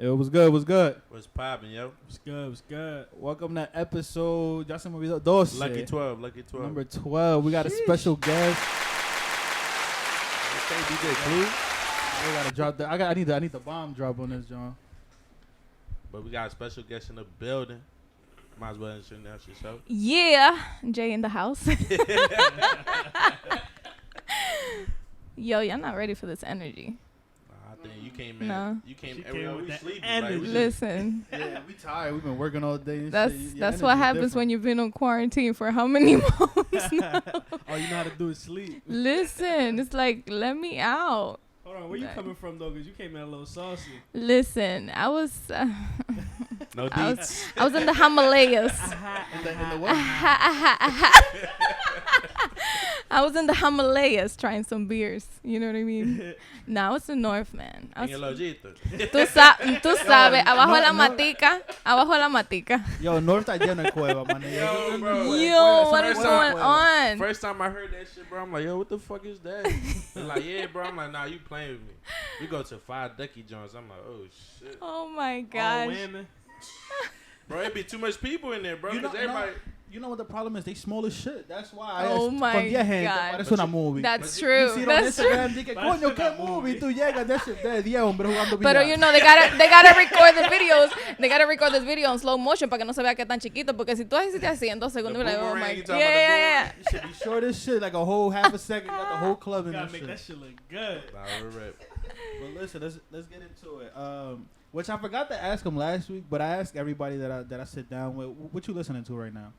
It was good. Was good. What's poppin', yo? What's good? What's good? Welcome to episode. Ya se me olvidó. 12. Lucky 12. Lucky 12. Number 12. We got a special guest. Okay, DJ Clue. We gotta drop that. I need the bomb drop on this, John. But we got a special guest in the building. Might as well introduce yourself. Yeah, Jayy in the house. Yo, y'all not ready for this energy. I think you came in. No. You came She every came time with we that sleepy. energy. Like, Listen, Yeah, we tired. We've been working all day. And that's shit. that's what happens when you've been on quarantine for how many months now? All you know how to do is sleep. Listen, it's like, let me out. Hold on, where you Right. coming from though? Because you came in a little saucy. Listen, I was no I deets. was in the Himalayas. In the what? I was in the Himalayas trying some beers. You know what I mean? No, I was the North, man. I En el was, ojito. tú sabes, abajo no, la no. matica, abajo la matica. Yo, North está lleno de cueva, man. Yo, bro. Yo, what is First going on? First time I heard that shit, bro, I'm like, yo, what the fuck is that? They're like, yeah, bro. I'm like, nah, you playing with me. We go to 5 Ducky Joints. I'm like, oh, shit. Oh my All gosh. women. Bro, it be too much people in there, bro. You know- Because everybody... You know what the problem is? They small as shit. That's why. Oh my con 10 gente, God. parece una movie. That's You true. You see it on That's true. Instagram, dije, coño, qué movie. Tú llegas de ese de 10 hombres jugando billar. Pero you know they gotta record the videos. They gotta record this video in slow motion para que no se vea que es tan chiquito. Porque si tú hiciste así en 2 segundos, The you're like, oh boomerang, my you god. talking Yeah, about the yeah, You should be short as shit, like a whole half a second. You got the whole club in You gotta this make that shit. shit look good. Nah, we're right. But listen, let's get into it. Which I forgot to ask him last week, but I asked everybody that I sit down with. What you listening to right now?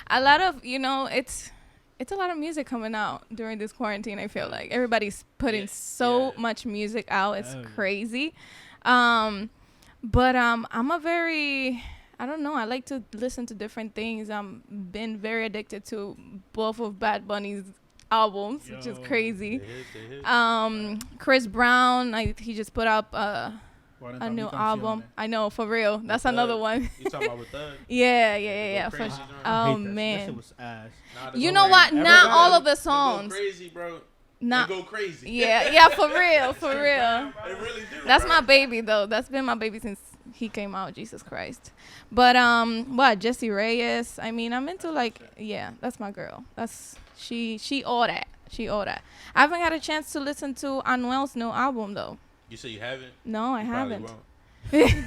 A lot of, it's a lot of music coming out during this quarantine. I feel like everybody's putting Yeah, so yeah. much music out. It's Oh, yeah. crazy. But I'm a very, I don't know. I like to listen to different things. Been very addicted to both of Bad Bunny's albums, which is Yo. crazy. They hit. Chris Brown, he just put up a Cuarenta new mil album. canciones. I know, for real. That's With another Thug. one. You talking about with Thug? Yeah. Go For crazy sure. joint. I hate Oh that. That man. shit was ass. Nah, the You Go know Crazy. what? Not all of the Go songs. crazy, bro. Not. They go crazy. Yeah, for real, for real. They really do. That's bro. my baby though. That's been my baby since he came out. Jesus Christ. But Jesse Reyes. I mean, I'm into that's my girl. That's she all that. She all that. I haven't had a chance to listen to Anuel's new album though. You say you haven't? No, I You probably haven't. won't.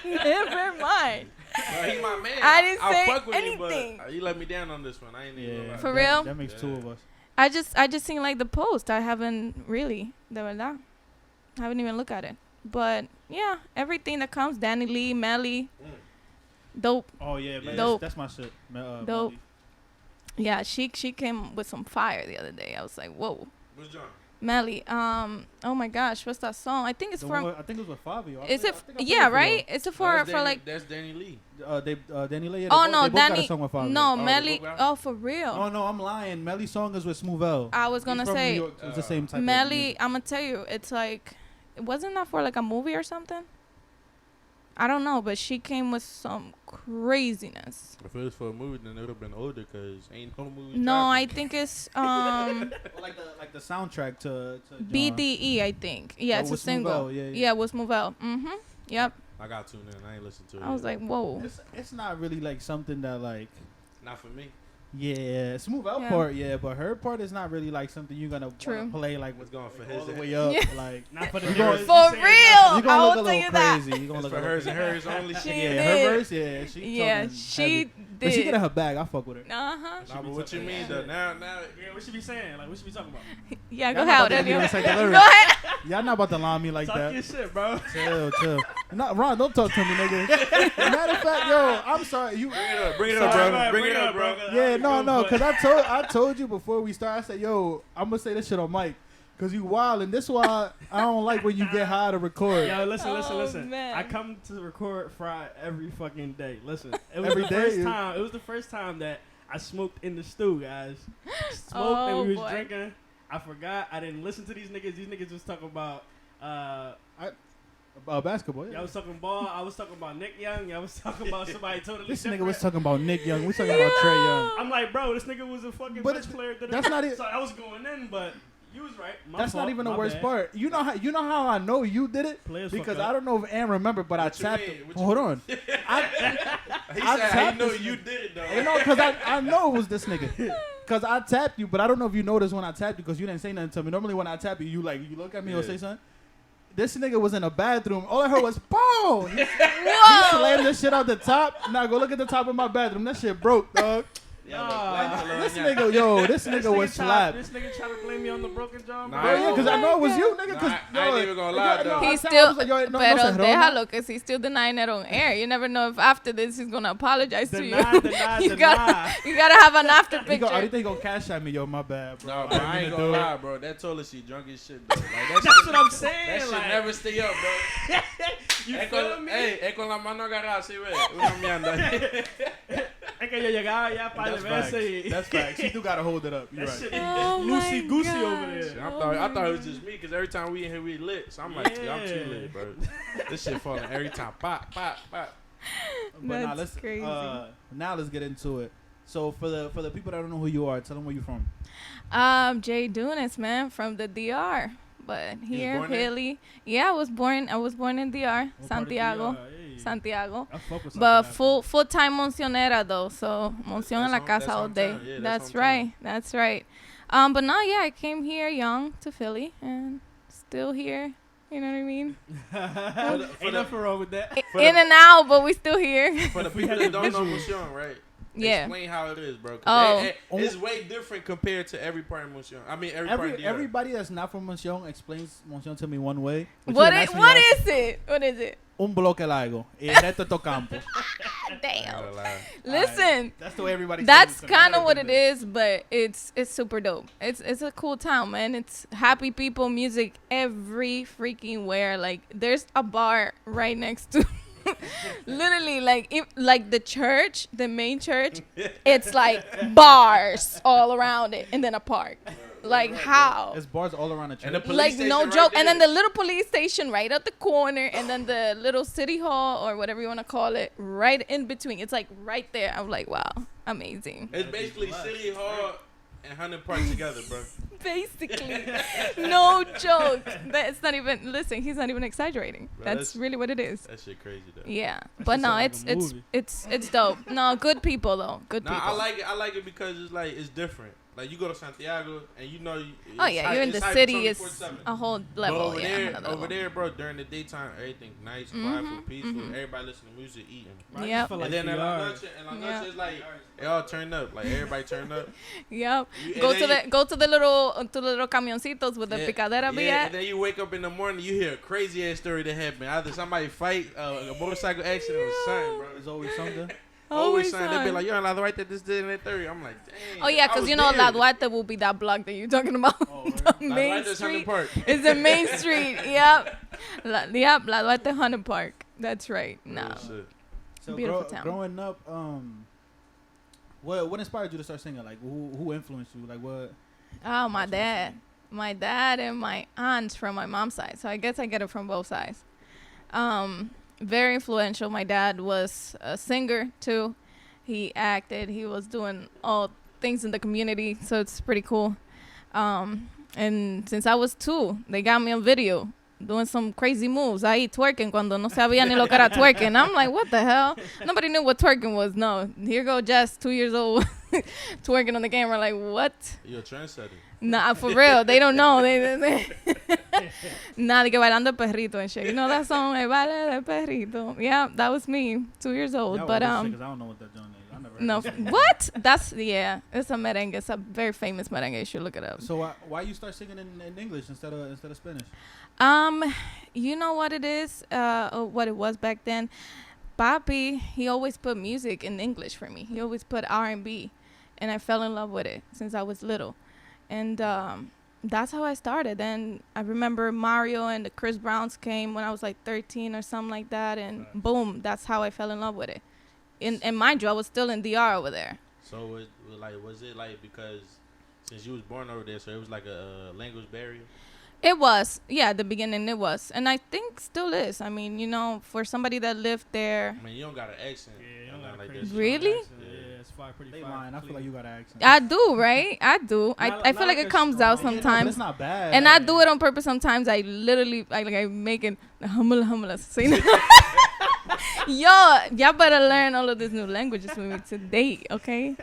Never mind. Bro, he my man. I didn't I'll say fuck with anything. You, but you let me down on this one. I ain't even gonna lie. For that- real? That makes two of us. I just seen like the post. I haven't really, de verdad. Haven't even looked at it. But yeah, everything that comes, Danny Lee, Melly, dope. Oh yeah, man. Dope. That's my shit. Dope. Melly. Yeah, she came with some fire the other day. I was like, whoa, What's John? Melly. Oh my gosh, what's that song? I think it's The from. one- I think it was with Fabio. I Is think- it? I think I played Yeah, it for right. It's for That's Danny- like. That's Danny Lee. y'all. Danny Lee. Oh they no, both got Danny. a song with Fabio. No, they Melly. both got- Oh, for real. Oh no, I'm lying. Melly's song is with Smoovel. I was gonna He's from New say, York, so it's the same type of Melly. music. I'm gonna tell you, it's like, wasn't that for like a movie or something? I don't know, but she came with some craziness. If it was for a movie, then it would have been older because ain't no movie. No, I dropping. think it's Well, like the soundtrack to John. BDE. I think. Yeah, Oh, it's a with single. Smoovel, yeah. Yeah, with Smoovel. Yep. I got tuned in. I ain't listened to it. I was yet. like, whoa. It's not really like something that like Not for me. Smoovel Yeah. part, but her part is not really like something you're gonna True. wanna play like What's with going for all his? the way up, Yeah. like Not for the You going- niggas. For You saying real. you're gonna I look will a tell little you that. crazy. You're gonna It's look for a little hers and crazy. hers only. She shit. Yeah, did. her verse, yeah, she Yeah, talking she heavy. did. But she get in her bag. I fuck with her. Uh-huh. Nah, but what you talking mean about? though? Now, Yeah, what should be saying? Like, what should be talking about? Yeah, Y'all go not about ahead. to Daniel. even say the Go lyrics. ahead. Y'all not about to lie me like Talk that. your shit, bro. Chill. No, Ron, don't talk to me, nigga. Matter of fact, yo, I'm sorry. You. bring it up, Sorry, bro. go ahead, Bring it up, bro. Yeah, no, cause I told you before we start. I said, yo, I'm gonna say this shit on mic, cause you wild, and this why I don't like when you get high to record. Yo, listen. Oh, man. I come to record Fry every fucking day. Listen, it was Every the day? first time. It was the first time that I smoked in the stew, guys. Smoked and we was boy. drinking. I forgot. I didn't listen to these niggas. These niggas was talking about. Basketball. Y'all Yeah. was talking ball. I was talking about Nick Young. Y'all was talking about somebody totally This different. nigga was talking about Nick Young. We talking about Trey Young. I'm like, bro, this nigga was a fucking But bench player. that's not it. So I was going in, but You was right. That's not even the worst bad. part. You know how I know you did it? Players Because fuck up. I don't know if Ann remembered, but I What you tapped mean? him. What you Hold on. He I said, tapped "I know this you did it though." You know, because I know it was this nigga. Because I tapped you, but I don't know if you noticed when I tapped you because you didn't say nothing to me. Normally when I tap you, you look at me or say something. This nigga was in the bathroom. All I heard was boom. He slammed this shit out the top. Now go look at the top of my bathroom. That shit broke, dog. This nigga was slapped. This nigga trying to blame me on the broken jaw. Nah, Bro, yeah, because I know it was you, nigga. Cause, I ain't even gonna lie, though. He's I still, was like, yo, no pero se broma. déjalo, because he's still denying it on air. You never know if after this he's gonna apologize to you. Deny. You gotta have an after picture. Ahorita he gonna cash at me, yo, my bad, bro. No, bro, I ain't gonna lie, bro. That toilet seat drunk as shit, though. Like, That's what I'm saying. That shit like, never stay up, bro. you feel me? Es con la mano agarrada, sí, ve. Una mierda. Es que yo llegaba ya para That's de facts. veces. That's facts. She do gotta hold it up. You're That right. shit Oh loosey my goosey gosh. over there. I thought it was just me, because every time we in here, we lit. So I'm like, yeah, I'm too Yeah. lit, bro. This shit falling every time. Pop, pop, pop. But now That's crazy. now let's get into it. So for the people that don't know who you are, tell them where you're from. Jay Dunas, man, from the DR. But here, born there? Haley. Yeah, I was born in DR, What part of Santiago. DR? Hey. Santiago. I fuck with But Santiago. full time Moncionera though, so Moncion en la That's casa all hometown. day. Yeah, that's that's right. hometown. That's right. But now, yeah, I came here young to Philly and still here. You know what I mean? Ain't nothing wrong with that. In and out, but we still here. For the We people had that don't know visuals. Motion, right? Yeah. Explain how it is, bro. Oh. It's way different compared to every part of Motion. I mean, every part of DR. Everybody that's not from Monción explains Monción to me one way. which What is is, nice what for y'all. is it? What is it? Un bloque largo. Y el resto to campo. I Damn. ain't gonna lie. Listen. That's the way everybody. That's says it. kind of what it is, but it's super dope. It's a cool town, man. It's happy people, music every freaking where. Like there's a bar right next to, literally like the church, the main church. It's like bars all around it, and then a park. Like how? There's bars all around the church. And the police Like station no right joke. And then there. the little police station right at the corner, and then the little city hall or whatever you want to call it, right in between. It's like right there. I'm like, wow, amazing. It's basically City Hall and 100 Park together, bro. Basically, no joke. That's not even. Listen, he's not even exaggerating. Bro, That's that's- really what it is. That shit crazy, though. Yeah, That but shit no, sound like it's a it's movie. it's dope. No, good people though. Good people. I like it because it's like it's different. Like you go to Santiago and you know. Oh yeah, you're in the city. It's a whole level. Over Yeah, there, another over level. there, bro. During the daytime, everything nice, quiet, peaceful. Everybody listen to music, eating. Right? Yep. I feel like And then at DR. La Noche, Yeah. it's like it all turned up. Like everybody turned up. Yep. You- Go and to then the go to the little camioncitos with the Yeah, picadera be yeah, at. and then you wake up in the morning, you hear a crazy ass story that happened. Either somebody fight, a motorcycle accident, or something, bro. There's always something. Always something. They be son. like, you're allowed to write that this, did, and that 30. I'm like, dang. Oh yeah, I because was you know there. La Duarte will be that block that you're talking about. Oh, The La main Duarte's 100 street. Park. It's the main street. Yep. Yep. La Duarte Hunter Park. That's right. No. Oh, shit. So Beautiful town. growing up, what inspired you to start singing? Like who influenced you? Like what? Oh, my dad and my aunts from my mom's side. So I guess I get it from both sides. Very influential. My dad was a singer too. He acted. He was doing all things in the community. So it's pretty cool. And since I was 2, they got me on video doing some crazy moves. Ahí twerking cuando no sabía ni lo que era twerking. I'm like, what the hell? Nobody knew what twerking was. No, here go Jess, 2 years old, twerking on the camera. Like, what? You're a trendsetter. Nah, for real. They don't know. Nah, de que bailando el perrito and shit. You know that song, El baile del perrito. Yeah, that was me, 2 years old. Y'all But old as shit, 'cause I don't know what that genre is. I never heard no, that shit. what? That's it's a merengue. It's a very famous merengue. You should look it up. So why you start singing in English instead of Spanish? You know what it is? Or what it was back then. Papi, he always put music in English for me. He always put R&B, and I fell in love with it since I was little, and that's how I started. And I remember Mario and the Chris Browns came when I was like 13 or something like that, and boom, that's how I fell in love with it. And mind you, I was still in DR over there. So was it like because since you was born over there, so it was like a language barrier? It was, yeah, at the beginning it was. And I think still is. I mean, you know, for somebody that lived there. I mean, you don't got an accent. Yeah, or I'm nothing not like crazy. that. Really? Yeah, it's pretty They fire. lying. I feel like you got an accent. I do, right? I do. I Not feel like like it a comes out strong- Yeah, no, but sometimes. it's not bad. And I do it on purpose sometimes. I literally, I make it humble. So, y'all better learn all of these new languages with me today, okay?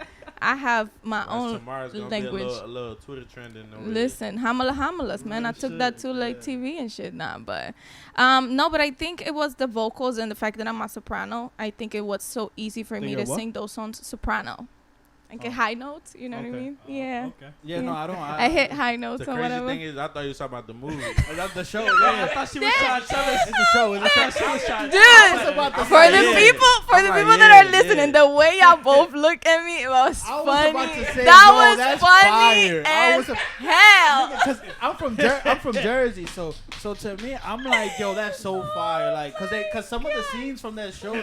I have my own Tomorrow's gonna language. be a little Twitter trending. Listen, hamalas, man. I took that to like TV and shit now, but no, but I think it was the vocals and the fact that I'm a soprano. I think it was so easy for Think me you're to what? sing those songs soprano. I get Oh. high notes, you know what I Okay. mean? Yeah. Okay. Yeah, no, I don't. I hit high notes The or crazy whatever. thing is, I thought you were talking about the movie. That's the show. I Yeah, thought she was trying to tell us. it's a show. It's a show. She was trying to Dude, tell us. about to For say, the yeah. people, I'm like, that are yeah, listening, yeah. the way y'all both look at me, it was I was funny. about to say, that yo, was that's funny fire. I as was a- hell. Because I'm from Jersey, so to me, I'm like, yo, that's so fire. Like, cause some of the scenes from that show,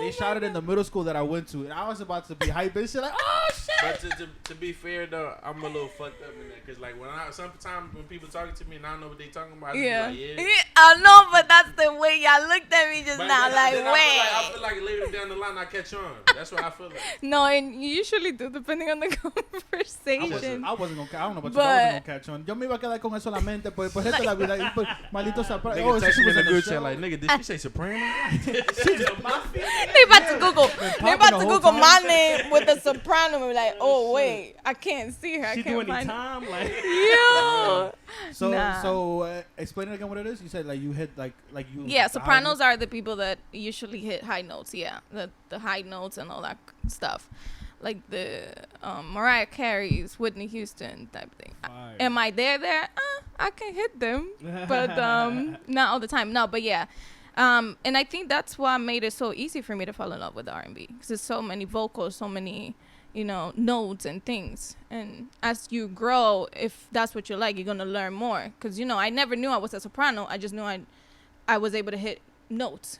they shot it in the middle school that I went to, and I was about to be hyped and shit, like, oh shit. But to be fair though, I'm a little fucked up in that, cause like sometimes when people talking to me and I don't know what they talking about, I just Yeah. be like, Yeah, I know, but that's the way y'all looked at me just But now. then Like, I feel wait. like later down the line I catch on. That's what I feel like. No, and you usually do, depending on the I conversation. wasn't gonna. I don't know about you. But- I wasn't gonna catch on. Yo me iba a quedar con eso en la mente, pues gente la vida. Y pues, maldito soprano. Nigga text me in the show. group chat like, nigga, did she say soprano? They about to Google. They popping about the to whole Google time. my name with the soprano and be like, oh wait, I can't see her. I She can't doing the find time like. Yo. So Nah. explain it again. What it is? You said like you hit like you. Yeah, the high sopranos note? are the people that usually hit high notes. Yeah, the high notes and all that stuff, like the Mariah Carey's, Whitney Houston type thing. Fire. Am I there? I can hit them, but not all the time. No, but yeah. And I think that's what made it so easy for me to fall in love with R&B, because there's so many vocals, so many, notes and things. And as you grow, if that's what you like, you're gonna learn more. Because I never knew I was a soprano. I just knew I was able to hit notes,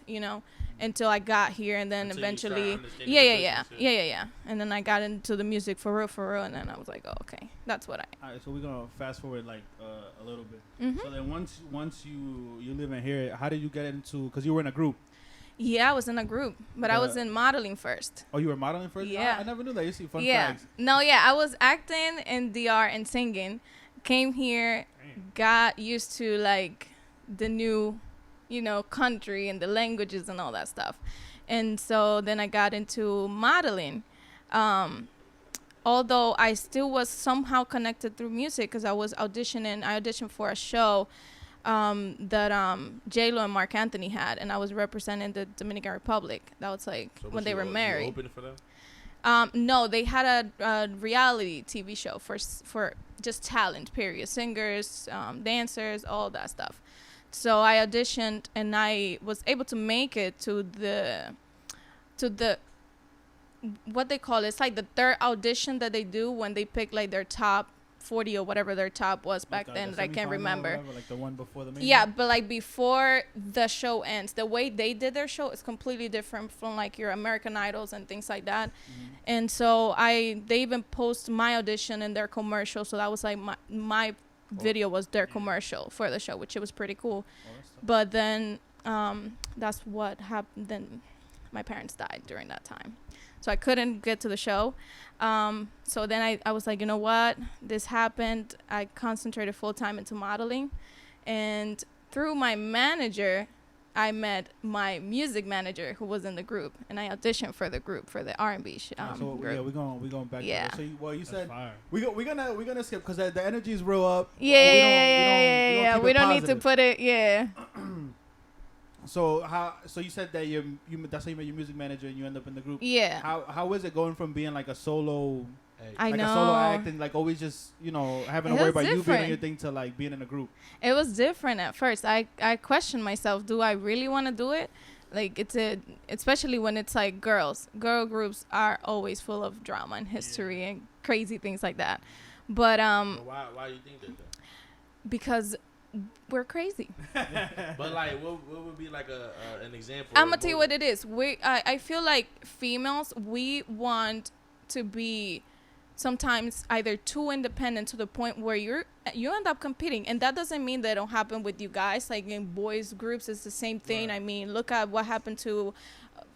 until I got here, and then Until you started eventually, understanding yeah, the yeah, business, yeah. And then I got into the music for real, and then I was like, oh, okay, that's what I. All right, so we're gonna fast forward like a little bit. Mhm. So then once you live in here, how did you get into? Because you were in a group. Yeah, I was in a group, but I was in modeling first. Oh, you were modeling first. Yeah. I never knew that. You see fun Yeah. facts. No, yeah, I was acting in DR and singing. Came here, got used to like the new, country and the languages and all that stuff. And so then I got into modeling. Although I still was somehow connected through music, because I auditioned for a show that Jayy and Mark Anthony had, and I was representing the Dominican Republic. That was like So when was they you were o- you married. open for them? No, they had a reality TV show for just talent, period. Singers, dancers, all that stuff. So I auditioned, and I was able to make it to the what they call it. It's like the third audition that they do when they pick like their top 40 or whatever their top was back Like, then. the That I can't semifinal or remember. whatever, like the one before the main. Yeah, one? but like before the show ends, the way they did their show is completely different from like your American Idols and things like that. And so they even post my audition in their commercial. So that was like my video was their commercial for the show, which it was pretty cool. Oh, that's tough. But then that's what happened. Then my parents died during that time. So I couldn't get to the show. So then I was like, you know what? This happened. I concentrated full time into modeling. And through my manager, I met my music manager who was in the group. And I auditioned for the group, for the R&B So yeah, group. we're going back. Yeah. To that. So you That's said fire. we're gonna skip because the energy is real up. Yeah. keep We it don't need to positive. put it, yeah. So so you said that you that's how you met your music manager and you end up in the group. Yeah. How is it going from being like a solo Hey, I like know. a solo act and like always just having to It worry was about you being different. on your thing to like being in a group? It was different at first. I questioned myself, do I really want to do it? Like especially when it's like girls. Girl groups are always full of drama and history and crazy things like that. But but why you think that though? because we're crazy. But like, what would be like an example? I'm gonna tell you what it is. I feel like females, we want to be sometimes either too independent to the point where you end up competing, and that doesn't mean that it don't happen with you guys. Like in boys groups, it's the same thing. Right. I mean, look at what happened to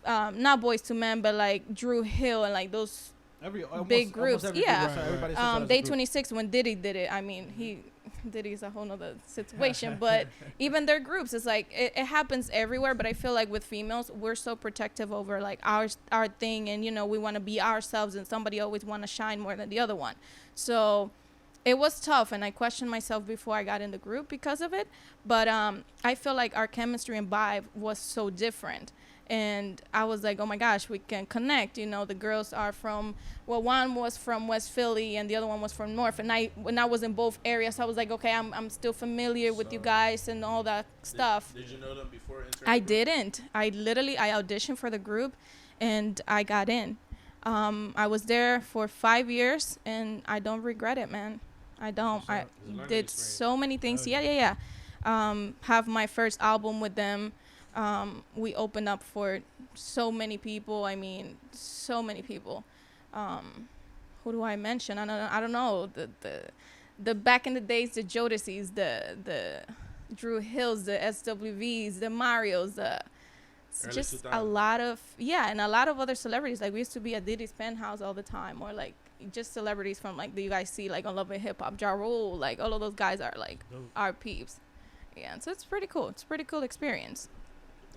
not Boys to Men, but like Drew Hill and like those big groups. Almost every Yeah. group, so everybody sits out as a Day group. 26 when Diddy did it. I mean, Diddy's a whole nother situation, but even their groups, it's like it happens everywhere. But I feel like with females, we're so protective over like our thing, and we want to be ourselves, and somebody always want to shine more than the other one. So it was tough, and I questioned myself before I got in the group because of it. But I feel like our chemistry and vibe was so different. And I was like, oh my gosh, we can connect. The girls are from, one was from West Philly and the other one was from North. And when I was in both areas, I was like, okay, I'm still familiar with you guys and all that stuff. Did you know them before entering? I didn't. I auditioned for the group and I got in. I was there for 5 years and I don't regret it, man. I don't. I did so many things. Yeah. Have my first album with them. We opened up for so many people. I mean, so many people. Who do I mention? I don't know. The back in the days, the Jodeci's, the Drew Hills, the SWVs, the Marios, just 2000. a lot of and a lot of other celebrities. Like we used to be at Diddy's penthouse all the time, or like just celebrities from like that you guys see like on Love and Hip Hop, Ja Rule, like all of those guys are like our peeps. Yeah, so it's pretty cool. It's a pretty cool experience.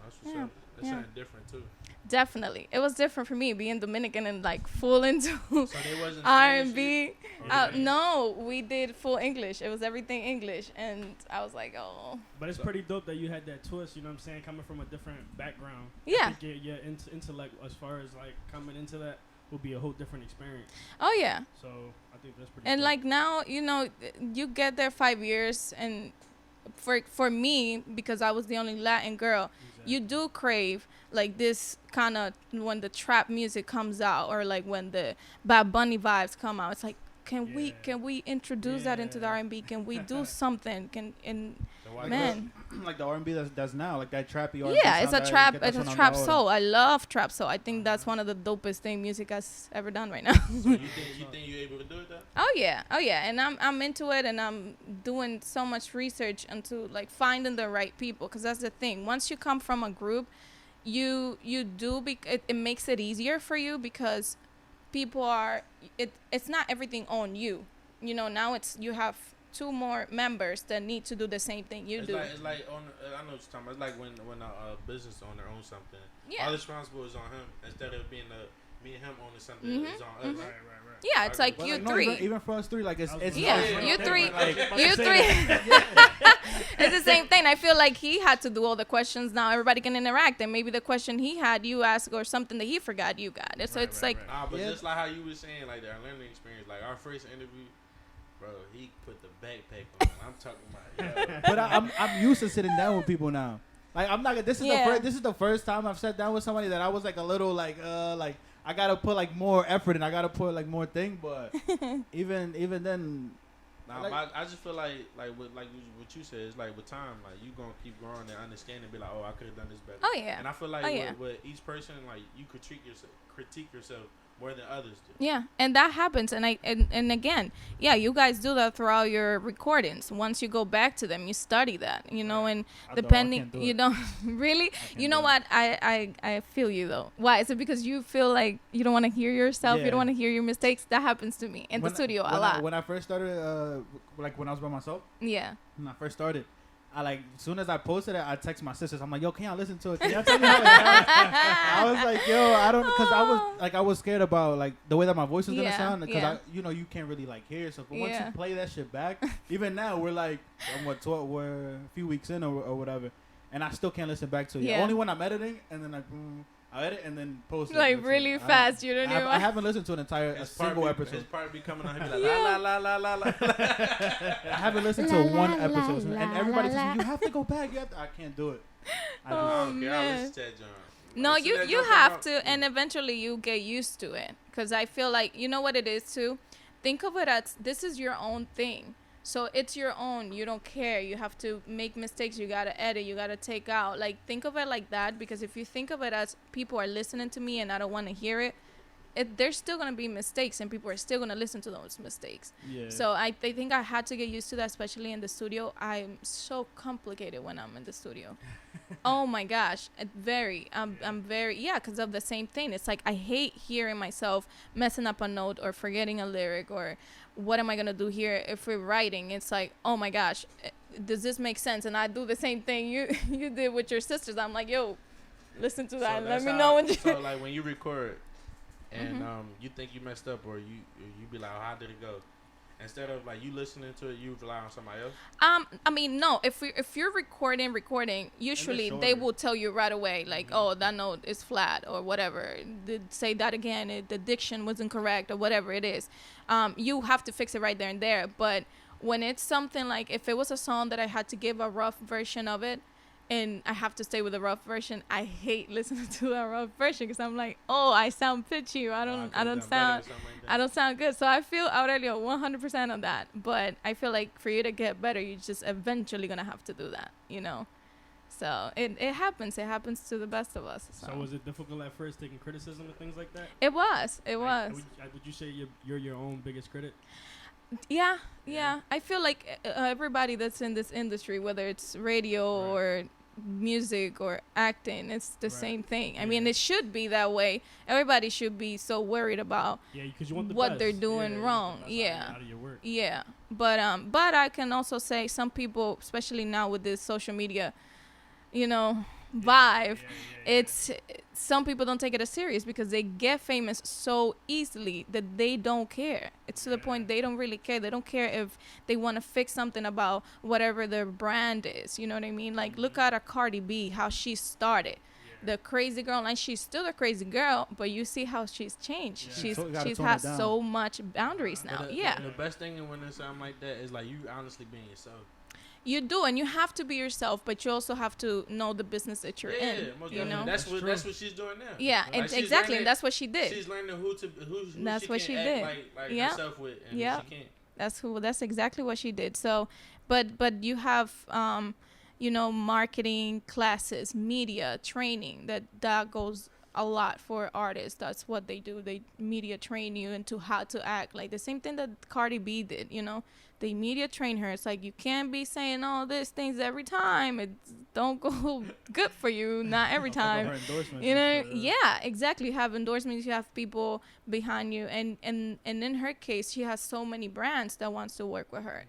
That's what's up. That's something different too. Definitely, it was different for me being Dominican and like full into So they wasn't R&B. No, we did full English. It was everything English, and I was like, oh. But it's pretty dope that you had that twist. You know what I'm saying? Coming from a different background. Yeah. I think your intellect, as far as like coming into that, will be a whole different experience. Oh yeah. So I think that's pretty. And dope. like now, you get there 5 years, and for me, because I was the only Latin girl, you do crave like this kind of when the trap music comes out, or like when the Bad Bunny vibes come out. It's like, can we introduce that into the R&B? Can we do something? Man, like the R&B that's now, like that trappy R&B. Yeah, it's a trap. It's a trap soul. soul. I love trap soul. I think that's one of the dopest thing music has ever done right now. So you think you're able to do it though? Oh yeah, and I'm into it, and I'm doing so much research into like finding the right people, because that's the thing. Once you come from a group, you do it makes it easier for you, because people are it's not everything on you. Now you have 2 more members that need to do the same thing you do. It's like on. I know what you're talking about. It's like when a business owner owns something. Yeah. All responsible is on him, instead of being me and him owning something. It's on us. Right. Yeah, it's like But you like, no, three. even for us three, like it's You three. Like, You three. It's the same thing. I feel like he had to do all the questions. Now everybody can interact, and maybe the question he had, you ask, or something that he forgot, you got it. So it's like, Nah, but Yeah. just like how you were saying, like our learning experience, like our first interview, bro, he put the backpack on. I'm talking about, yo. But I'm used to sitting down with people now. Like I'm not. This is the first time I've sat down with somebody that I was like a little like I gotta put like more effort and I gotta put like more thing. But even then, Nah, I just feel like what you said is like with time, like you gonna keep growing and understand and be like, oh, I could have done this better. oh yeah. And I feel like with each person, like you critique yourself more than others do. Yeah, and that happens, and and again, yeah, you guys do that throughout your recordings. Once you go back to them, you study that, and depending, you don't really, what, I feel you though. Why? Is it because you feel like you don't want to hear yourself? Yeah. You don't want to hear your mistakes? That happens to me in the studio a lot. When I first started, like when I was by myself, Yeah. when I first started, I like as soon as I posted it, I text my sisters. I'm like, yo, can y'all listen to it? Can y'all tell me how it sounds? I was like, yo, I don't, because I was scared about like the way that my voice was gonna sound, because you can't really like hear it. So but once you play that shit back, even now we're like, we're a few weeks in or whatever, and I still can't listen back to it. Yeah. Only when I'm editing, and then like. I edit and then post it. Like That's really it. fast. You don't even. I haven't listened to an entire single episode. His part be coming on him be like la la la la la. I haven't listened to one episode, and everybody says you have to go back. I can't do it. I don't care. I listen to that John. No, you have to, and eventually you get used to it. Because I feel like, you know what it is too? Think of it as, this is your own thing. So it's your own. You don't care. You have to make mistakes. You got to edit. You got to take out. Like, think of it like that. Because if you think of it as people are listening to me and I don't want to hear it, there's still gonna be mistakes, and people are still gonna listen to those mistakes. Yeah. So I think I had to get used to that, especially in the studio. I'm so complicated when I'm in the studio. Oh my gosh, I'm very, yeah, because of the same thing. It's like I hate hearing myself messing up a note or forgetting a lyric, or what am I gonna do here if we're writing? It's like, oh my gosh, does this make sense? And I do the same thing you did with your sisters. I'm like, yo, listen to that. Let me know when. So like when you record, and you think you messed up, or you be like, oh, how did it go? Instead of like you listening to it, you rely on somebody else. I mean, no. If you're recording, usually they will tell you right away, like, oh, that note is flat or whatever. Say that again. The diction wasn't correct or whatever it is. You have to fix it right there and there. But when it's something like, if it was a song that I had to give a rough version of it, and I have to stay with a rough version, I hate listening to a rough version because I'm like, oh, I sound pitchy. I don't sound good. So I feel Aurelio 100% on that. But I feel like for you to get better, you're just eventually gonna have to do that, you know. So it happens. It happens to the best of us. So was it difficult at first taking criticism and things like that? It was. Would you say you're your own biggest critic? Yeah. I feel like everybody that's in this industry, whether it's radio or music or acting, it's the same thing. I mean, it should be that way. Everybody should be so worried about because you want the what best. they're doing wrong. Out of your work. Yeah. But I can also say some people, especially now with this social media, you know, vibe, it's some people don't take it as serious because they get famous so easily that they don't care. It's to the point they don't really care. They don't care if they want to fix something about whatever their brand is. You know what I mean? Like, look at a Cardi B, how she started. The crazy girl, and she's still a crazy girl, but you see how she's changed. She's had so much boundaries now. The best thing when it sounds like that is like you honestly being yourself. You do, and you have to be yourself, but you also have to know the business that you're in. You know, that's what she's doing now. Yeah, like exactly, and that's what she did. She's learning who that's she what can she act did. Like herself with, and who she can't. That's exactly what she did. So, but you have you know, marketing classes, media training that goes a lot for artists. That's what they do. They media train you into how to act, like the same thing that Cardi B did, you know. They media train her. It's like, you can't be saying all these things every time. It don't go good for you. Not every time. You know? Yeah, exactly. You have endorsements. You have people behind you. And in her case, she has so many brands that wants to work with her.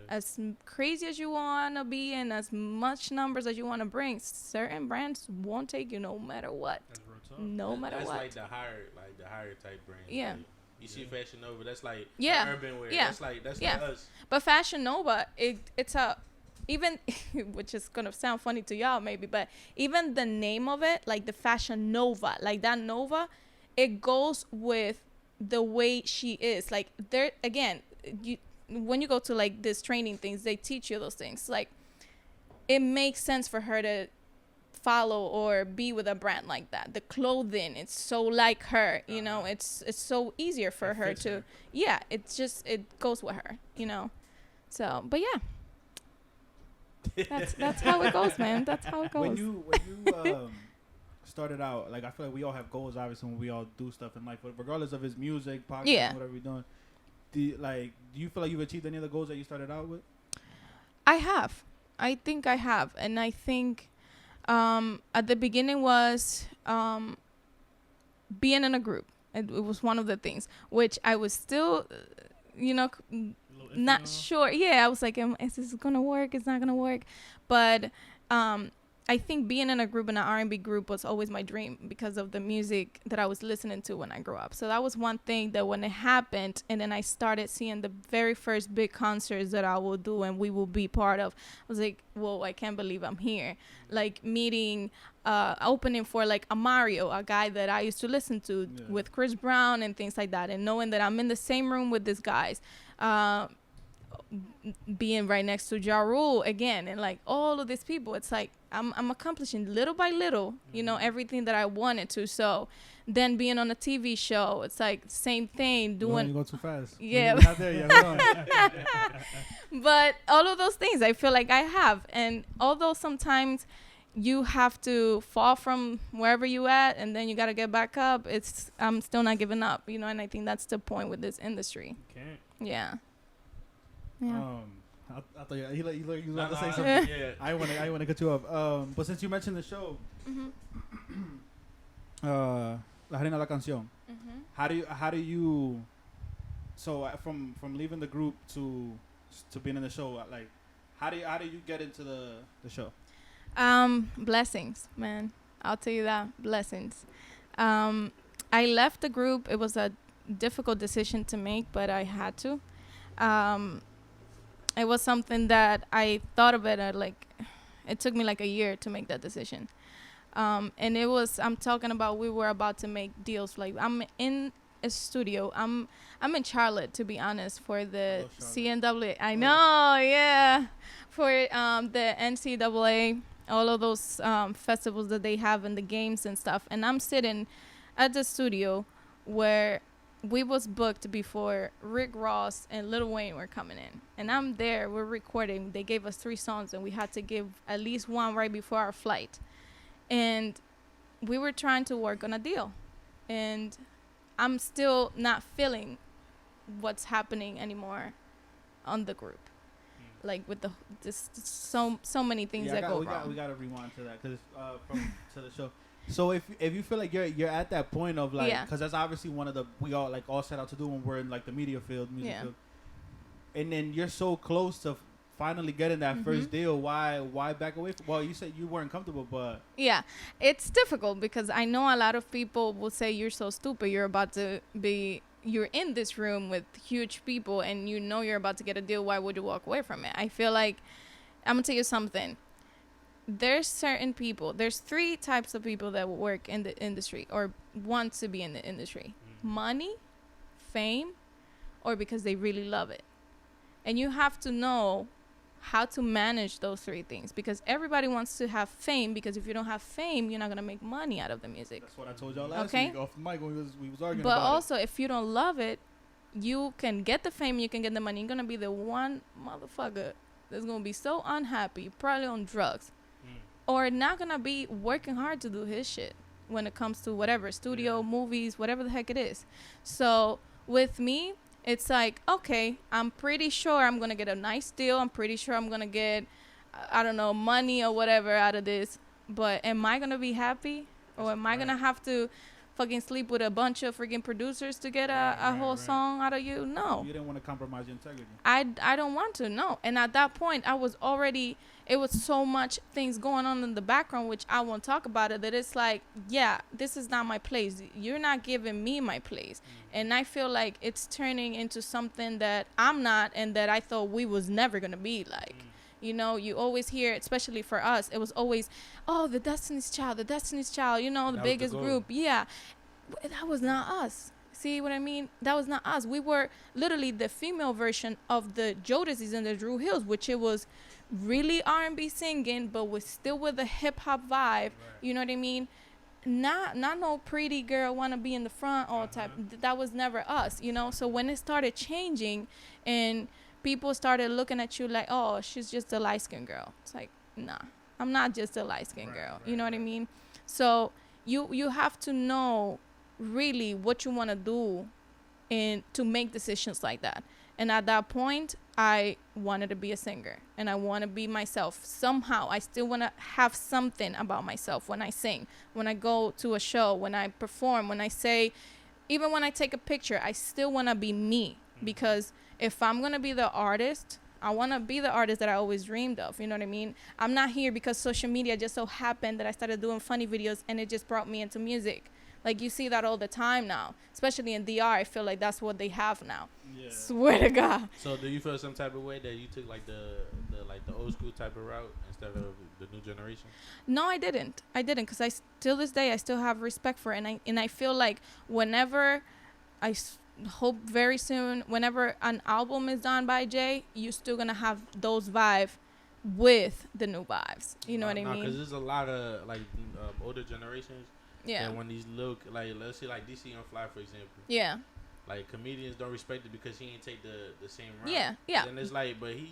As crazy as you want to be and as much numbers as you want to bring, certain brands won't take you no matter what. No matter what. That's like the higher type brand. Yeah. Like, you see Fashion Nova, that's like urban wear. Yeah. That's like us. But Fashion Nova, it's a, even, which is going to sound funny to y'all maybe, but even the name of it, like the Fashion Nova, like that Nova, it goes with the way she is. Like, there, again, when you go to like this training things, they teach you those things. Like, it makes sense for her to follow or be with a brand like that. The clothing, it's so like her, you know. It's so easier for her to it goes with her, you know. So, but that's how it goes, man. That's how it goes. When you started out, like, I feel like we all have goals, obviously, when we all do stuff in life, but regardless of his music, podcast, whatever we're doing, do you feel like you've achieved any of the goals that you started out with? I think I have, and I think at the beginning was being in a group. It was one of the things, which I was still, you know, not sure. Yeah, I was like, is this gonna work? It's not gonna work. But I think being in a group, in an R&B group, was always my dream because of the music that I was listening to when I grew up. So that was one thing that when it happened, and then I started seeing the very first big concerts that I will do and we will be part of, I was like, whoa, I can't believe I'm here. Like meeting, opening for like a Mario, a guy that I used to listen to with Chris Brown and things like that, and knowing that I'm in the same room with these guys. Being right next to Ja Rule again, and like all of these people, it's like I'm accomplishing little by little, you know, everything that I wanted to. So then being on a TV show, it's like same thing. Doing you go too fast. Yeah, we're not there yet. Hold on. But all of those things I feel like I have, and although sometimes you have to fall from wherever you at, and then you got to get back up. I'm still not giving up, you know, and I think that's the point with this industry. Can't. Yeah. Yeah. I thought he was about to say No, something. yeah. I want to cut you off. But since you mentioned the show, La Reina de la Canción, how do you so from leaving the group to being in the show, like how do you get into the show? Blessings, man. I'll tell you that. Blessings. I left the group. It was a difficult decision to make, but I had to. It was something that I thought of it at it took me like a year to make that decision. And I'm talking about, we were about to make deals. Like, I'm in a studio. I'm in Charlotte, to be honest, for the CNWA. I know, yeah. For the NCAA, all of those festivals that they have in the games and stuff. And I'm sitting at the studio where we was booked before Rick Ross and Lil Wayne were coming in. And I'm there, we're recording. They gave us 3 songs, and we had to give at least one right before our flight. And we were trying to work on a deal. And I'm still not feeling what's happening anymore on the group. Like with so many things that go wrong. We gotta rewind to that because to the show. So if you feel like you're at that point of like, because that's obviously one of the we all set out to do when we're in like the music field, and then you're so close to finally getting that first deal. Why back away? Well, you said you weren't comfortable, but it's difficult because I know a lot of people will say you're so stupid. You're in this room with huge people and you know you're about to get a deal. Why would you walk away from it? I feel like I'm gonna tell you something. There's 3 types of people that work in the industry or want to be in the industry. Money, fame, or because they really love it. And you have to know how to manage those 3 things, because everybody wants to have fame, because if you don't have fame, you're not going to make money out of the music. That's what I told y'all last week off the mic when we was arguing but about also, if you don't love it, you can get the fame, you can get the money. You're going to be the one motherfucker that's going to be so unhappy, probably on drugs, or not going to be working hard to do his shit when it comes to whatever, studio, movies, whatever the heck it is. So with me, it's like, okay, I'm pretty sure I'm going to get a nice deal. I'm pretty sure I'm going to get, I don't know, money or whatever out of this. But am I going to be happy? Or am I going to have to fucking sleep with a bunch of freaking producers to get a whole song out of you? No. You didn't want to compromise your integrity. I don't want to, no. And at that point, it was so much things going on in the background, which I won't talk about it, that it's like, this is not my place. You're not giving me my place. And I feel like it's turning into something that I'm not, and that I thought we was never going to be like. You know, you always hear, especially for us, it was always, the Destiny's Child, you know, the biggest group. Yeah. That was not us. See what I mean? That was not us. We were literally the female version of the Jodeci's and the Drew Hills, which it was really R&B singing, but was still with a hip-hop vibe. Right. You know what I mean? Not no pretty girl want to be in the front all type. That was never us, you know? So when it started changing and people started looking at you like, oh, she's just a light-skinned girl. It's like, nah, I'm not just a light-skinned girl. You know what I mean? So you have to know really what you want to do and to make decisions like that. And at that point, I wanted to be a singer and I want to be myself. Somehow, I still want to have something about myself when I sing, when I go to a show, when I perform, when I say, even when I take a picture, I still want to be me. Because if I'm going to be the artist, I want to be the artist that I always dreamed of. You know what I mean? I'm not here because social media just so happened that I started doing funny videos and it just brought me into music. Like, you see that all the time now, especially in DR. I feel like that's what they have now. Yeah. Swear to God. So do you feel some type of way that you took like the old school type of route instead of the new generation? No, I didn't because till this day I still have respect for it, and I feel like whenever hope very soon, whenever an album is done by Jay, you're still gonna have those vibes with the new vibes. You know what I mean? Because there's a lot of like older generations. Yeah. And when these look like, let's say like DC on Fly, for example. Yeah. like comedians don't respect it because he ain't take the same route. Yeah. And it's like, but he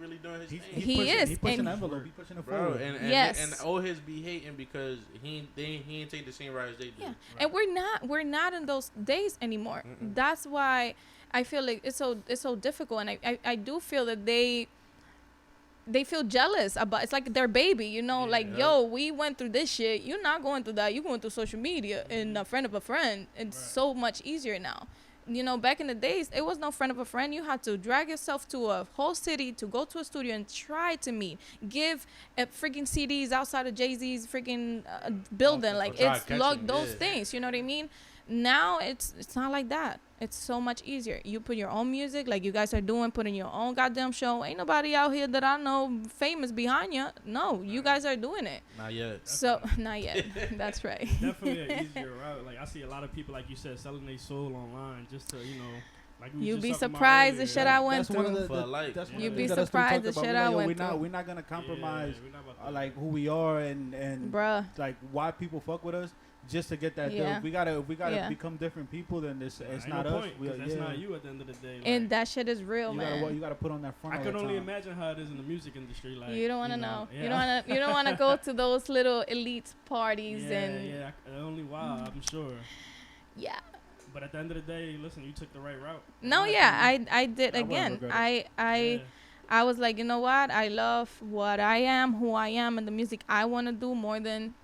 really doing his thing. He is, He pushing and- the envelope. He pushing it Bro, forward. and Yes. and all his be hating because he ain't take the same route as they do. Yeah, and we're not in those days anymore. Mm-mm. That's why I feel like it's so difficult, and I do feel that they feel jealous about. It's like their baby, you know, like, yo, we went through this shit. You're not going through that. You're going through social media and a friend of a friend. It's so much easier now. You know, back in the days, it was no friend of a friend. You had to drag yourself to a whole city to go to a studio and try to meet. Give freaking CDs outside of Jay-Z's freaking building. Like, it's those things. You know what I mean? Now it's not like that. It's so much easier. You put your own music, like you guys are doing, putting your own goddamn show. Ain't nobody out here that I know famous behind you. No, you guys are doing it. Not yet. So not yet. That's right. Definitely an easier route. Like I see a lot of people, like you said, selling their soul online just to, you know. Like we You'd was be just talking about surprised the earlier. shit I went That's one of through. the, For life, that's one yeah. of the You'd be things that us surprised talk the about. shit We're I like, yo, went through. we're not gonna compromise we're not about to like who we are and Bruh. like why people fuck with us just to get that Yeah. deal. We gotta Yeah. become different people. Then it's Ain't not no us. point, 'cause that's not you at the end of the day. Like, And that shit is real, you man. you gotta put on that front. I all can the only time. imagine how it is in the music industry. Like You don't want to know. Yeah. You don't want to go to those little elite parties yeah, and yeah, only wow, I'm sure. yeah. But at the end of the day, listen, you took the right route. No, My yeah, opinion. I did I wouldn't again. regret Yeah. I was like, you know what? I love what I am, who I am, and the music I want to do more than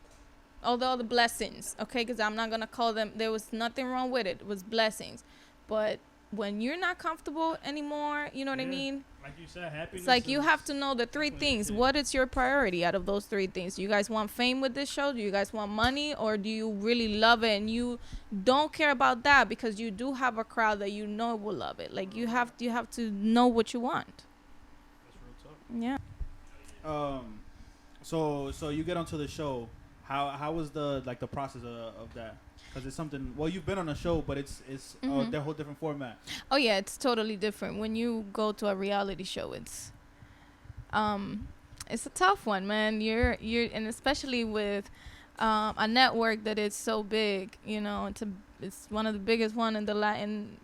although the blessings, okay? Because I'm not going to call them, there was nothing wrong with it. It was blessings. But when you're not comfortable anymore, you know what I Yeah. mean? Like you said, happiness. It's like you is- have to know the three definitely things. key. What is your priority out of those three things? Do you guys want fame with this show? Do you guys want money? Or do you really love it and you don't care about that because you do have a crowd that you know will love it? Like you have to know what you want. That's real talk. Yeah. So you get onto the show. How was the process of that? Because it's something. Well, you've been on a show, but it's Mhm. a whole different format. Oh yeah, it's totally different. When you go to a reality show, it's a tough one, man. You're and especially with a network that is so big, you know, it's one of the biggest one in the Latin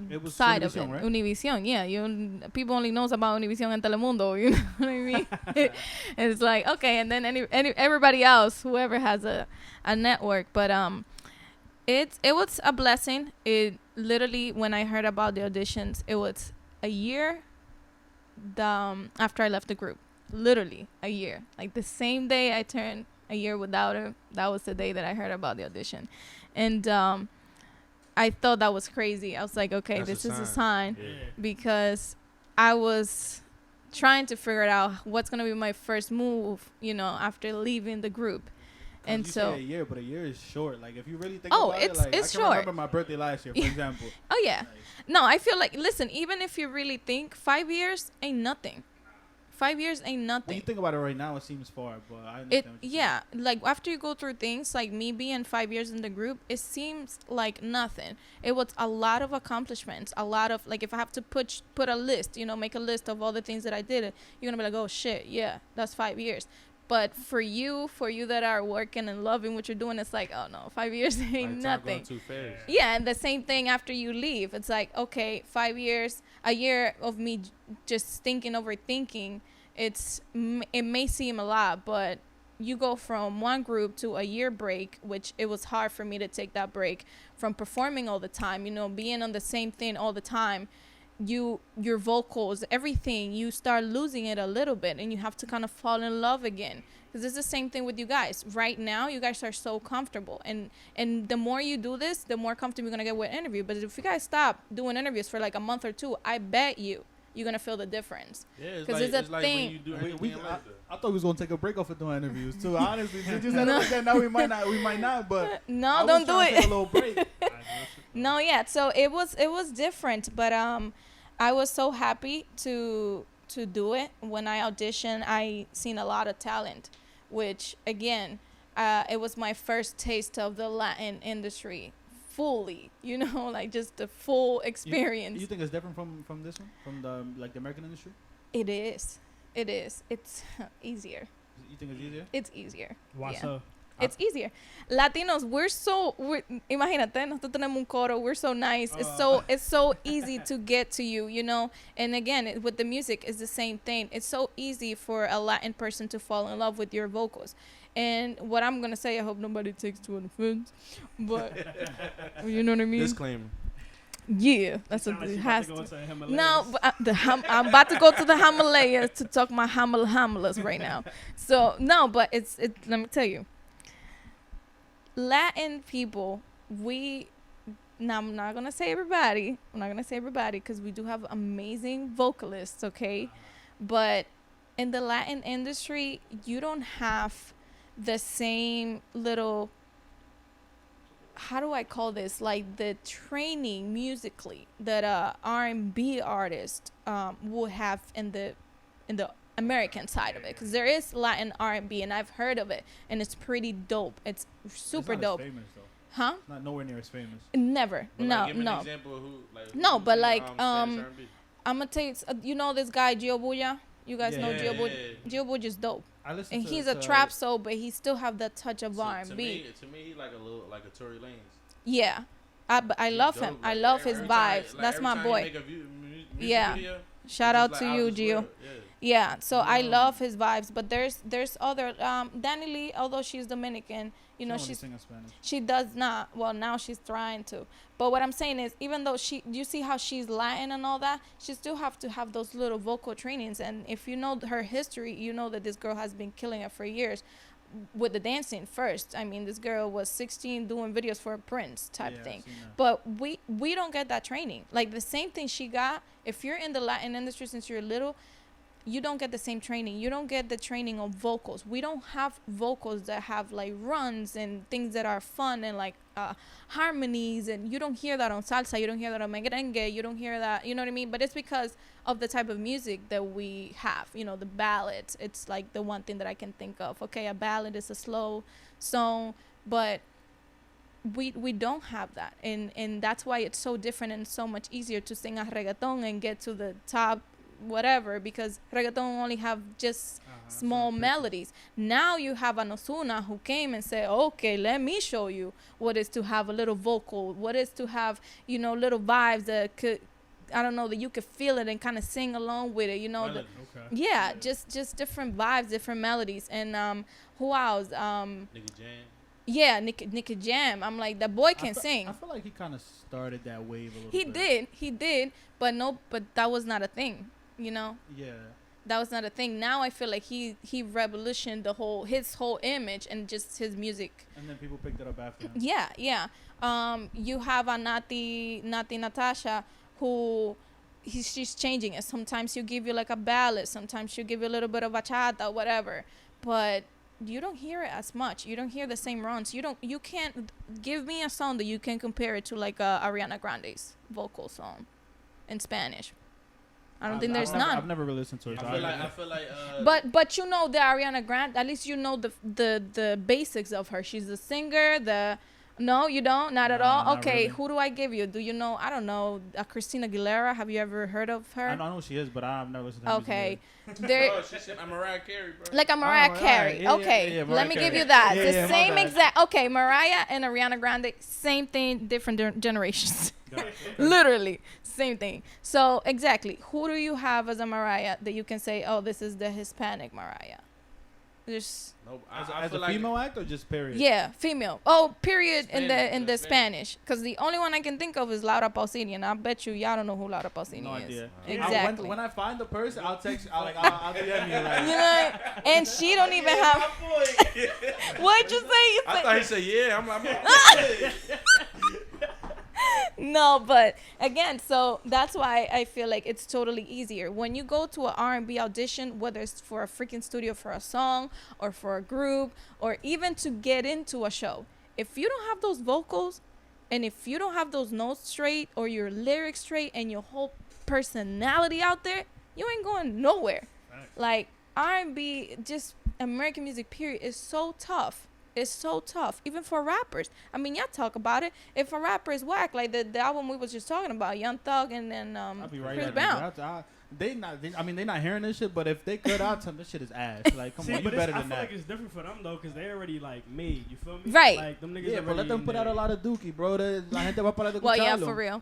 It was side Univision, of it. right? Univision, yeah. People only knows about Univision and Telemundo, you know what I mean? And it's like, okay, and then everybody else, whoever has a network, but it was a blessing. It literally, when I heard about the auditions, it was a year after I left the group. Literally a year. Like the same day I turned a year without her, that was the day that I heard about the audition. And I thought that was crazy. I was like, okay, That's this a is a sign. sign Yeah. because I was trying to figure out what's going to be my first move, you know, after leaving the group. And you so say a year, but a year is short. Like if you really think Oh, about it's- it, like it's I can short. remember my birthday last year, for example. oh yeah. Like, No, I feel like, listen, even if you really think 5 years ain't nothing. 5 years ain't when nothing. you think about it right now, it seems far, but I understand. It what you're yeah, like after you go through things like me being 5 years in the group, it seems like nothing. It was a lot of accomplishments, a lot of like if I have to put a list, you know, make a list of all the things that I did, you're gonna be like, oh shit, yeah, that's 5 years. But for you that are working and loving what you're doing, it's like, oh no, 5 years ain't Like, time nothing. going too fast. Yeah, and the same thing after you leave. It's like, okay, 5 years, a year of me just thinking, overthinking. It may seem a lot, but you go from one group to a year break, which it was hard for me to take that break from performing all the time, you know, being on the same thing all the time. Your vocals, everything, you start losing it a little bit and you have to kind of fall in love again. Because it's the same thing with you guys. Right now, you guys are so comfortable. And the more you do this, the more comfortable you're going to get with an interview. But if you guys stop doing interviews for like a month or two, I bet you're going to feel the difference. Yeah, it's 'Cause like, it's a it's like thing. when you do We- anything we- in life, though. I thought we was gonna take a break off of doing interviews too. Honestly, since you said it like that, now we might not. But No, I was don't do trying to it. take a little break. No, yeah. So it was different, but I was so happy to do it. When I auditioned, I seen a lot of talent, which again, it was my first taste of the Latin industry fully. You know, like just the full experience. You think it's different from this one, from the like the American industry? It is. It's easier. You think it's easier? It's easier. Why Yeah. so? It's easier. Latinos, imagínate, nosotros tenemos un coro, we're so nice. It's so easy to get to you, you know? And again, with the music, it's the same thing. It's so easy for a Latin person to fall in love with your vocals. And what I'm going to say, I hope nobody takes to an offense, but you know what I mean? Disclaimer. Yeah, that's Sound like it she has about to. to go to the Himalayas. No, but I'm about to go to the Himalayas to talk my Himalayas right now. So no, but it's let me tell you, Latin people, now I'm not gonna say everybody. I'm not gonna say everybody because we do have amazing vocalists, okay? But in the Latin industry, you don't have the same little, how do I call this, like the training musically that a R&B artist would have in the American side of it, because there is Latin R&B and I've heard of it and it's pretty dope. It's super dope. It's famous though. Huh? Not nowhere near as famous. Never. But No, like, give me no. an example of who, like, No, who's but in, like Spanish R&B? I'm gonna tell you, you know this guy Jayy Buya? You guys know Yeah, Jayy Buya? yeah. Jayy Buya is dope. I listen And to he's a trap soul, but he still have that touch of To R&B. me, he like a little, like a Tory Lanez. Yeah. I He's love dope. him. I Like, love his every time- vibes. like, That's every my time he boy. make a music Yeah. video, Shout it's out just to like, you, I just Gio. love- yeah. Yeah, so I Um, love his vibes, but there's other Danny Lee, although she's Dominican, you know, she's sing in Spanish. she does not. Well, now she's trying to. But what I'm saying is, even though you see how she's Latin and all that, she still have to have those little vocal trainings. And if you know her history, you know that this girl has been killing it for years with the dancing first. I mean, this girl was 16 doing videos for Prince type Yeah, thing. I've seen that. But we don't get that training. Like the same thing she got, if you're in the Latin industry since you're little, you don't get the same training. You don't get the training of vocals. We don't have vocals that have like runs and things that are fun and like harmonies, and you don't hear that on salsa, you don't hear that on merengue, you don't hear that, you know what I mean? But it's because of the type of music that we have, you know, the ballads. It's like the one thing that I can think of. Okay, a ballad is a slow song, but we don't have that, and that's why it's so different and so much easier to sing a reggaeton and get to the top whatever, because reggaeton only have just small melodies. Now you have an Ozuna who came and said, okay, let me show you what is to have a little vocal, what is to have, you know, little vibes that could, I don't know, that you could feel it and kind of sing along with it, you know. Melody. Yeah, just different vibes, different melodies. And who else? Nigga Jam. Yeah, Nicky Jam. I'm like, that boy can sing. I feel like he kind of started that wave a little bit. He did, but that was not a thing, you know. Yeah. That was not a thing. Now I feel like he revolutioned his whole image and just his music. And then people picked it up after him. Yeah. You have a Nati Natasha who she's changing it. Sometimes she'll give you like a ballad. Sometimes she'll give you a little bit of bachata, whatever. But you don't hear it as much. You don't hear the same runs. You can't give me a song that you can compare it to like Ariana Grande's vocal song in Spanish. I don't think there's none. I've never really listened to it. I feel like. But you know the Ariana Grande. At least you know the basics of her. She's a singer. No, you don't. Not at all. Not Okay, really. who do I give you? Do you know? I don't know. Christina Aguilera. Have you ever heard of her? I know who she is, but I've never listened to her. Okay, music there. Oh, she said I'm Mariah Carey, bro. Like a Mariah Mariah, Carey. yeah, Okay, yeah, let Mariah me Carey. give you that. Yeah, The yeah, my same bad. exact. Okay, Mariah and Ariana Grande, same thing, different generations. Gotcha. Literally, same thing. So exactly, who do you have as a Mariah that you can say, oh, this is the Hispanic Mariah? There's Nope. As I a feel like female act or just period? yeah, female. Oh, period in Spanish, the Spanish. Spanish, because the only one I can think of is Laura Pausini, and I bet you y'all don't know who Laura Pausini No is. idea. Exactly. When I find the person, I'll text. I'll DM you. You Like, know, and she don't even have. What'd you say? You I said- thought he said yeah. I'm like, No, but again, so that's why I feel like it's totally easier when you go to an R&B audition, whether it's for a freaking studio for a song or for a group or even to get into a show. If you don't have those vocals and if you don't have those notes straight or your lyrics straight and your whole personality out there, you ain't going nowhere. Right. Like R&B, just American music period is so tough. It's so tough, even for rappers. I mean, y'all talk about it. If a rapper is whack, like the album we was just talking about, Young Thug and I'll be right Chris at Brown. you. they not. I mean, they not hearing this shit. But if they could out, this shit is ass. Like, come See, on, you but better I than feel that. like it's different for them though, because they already like made. You feel me? Right. Like them niggas. Yeah, but let them put out a lot of dookie, bro. La gente va para de Well, yeah, escucharlo. for real.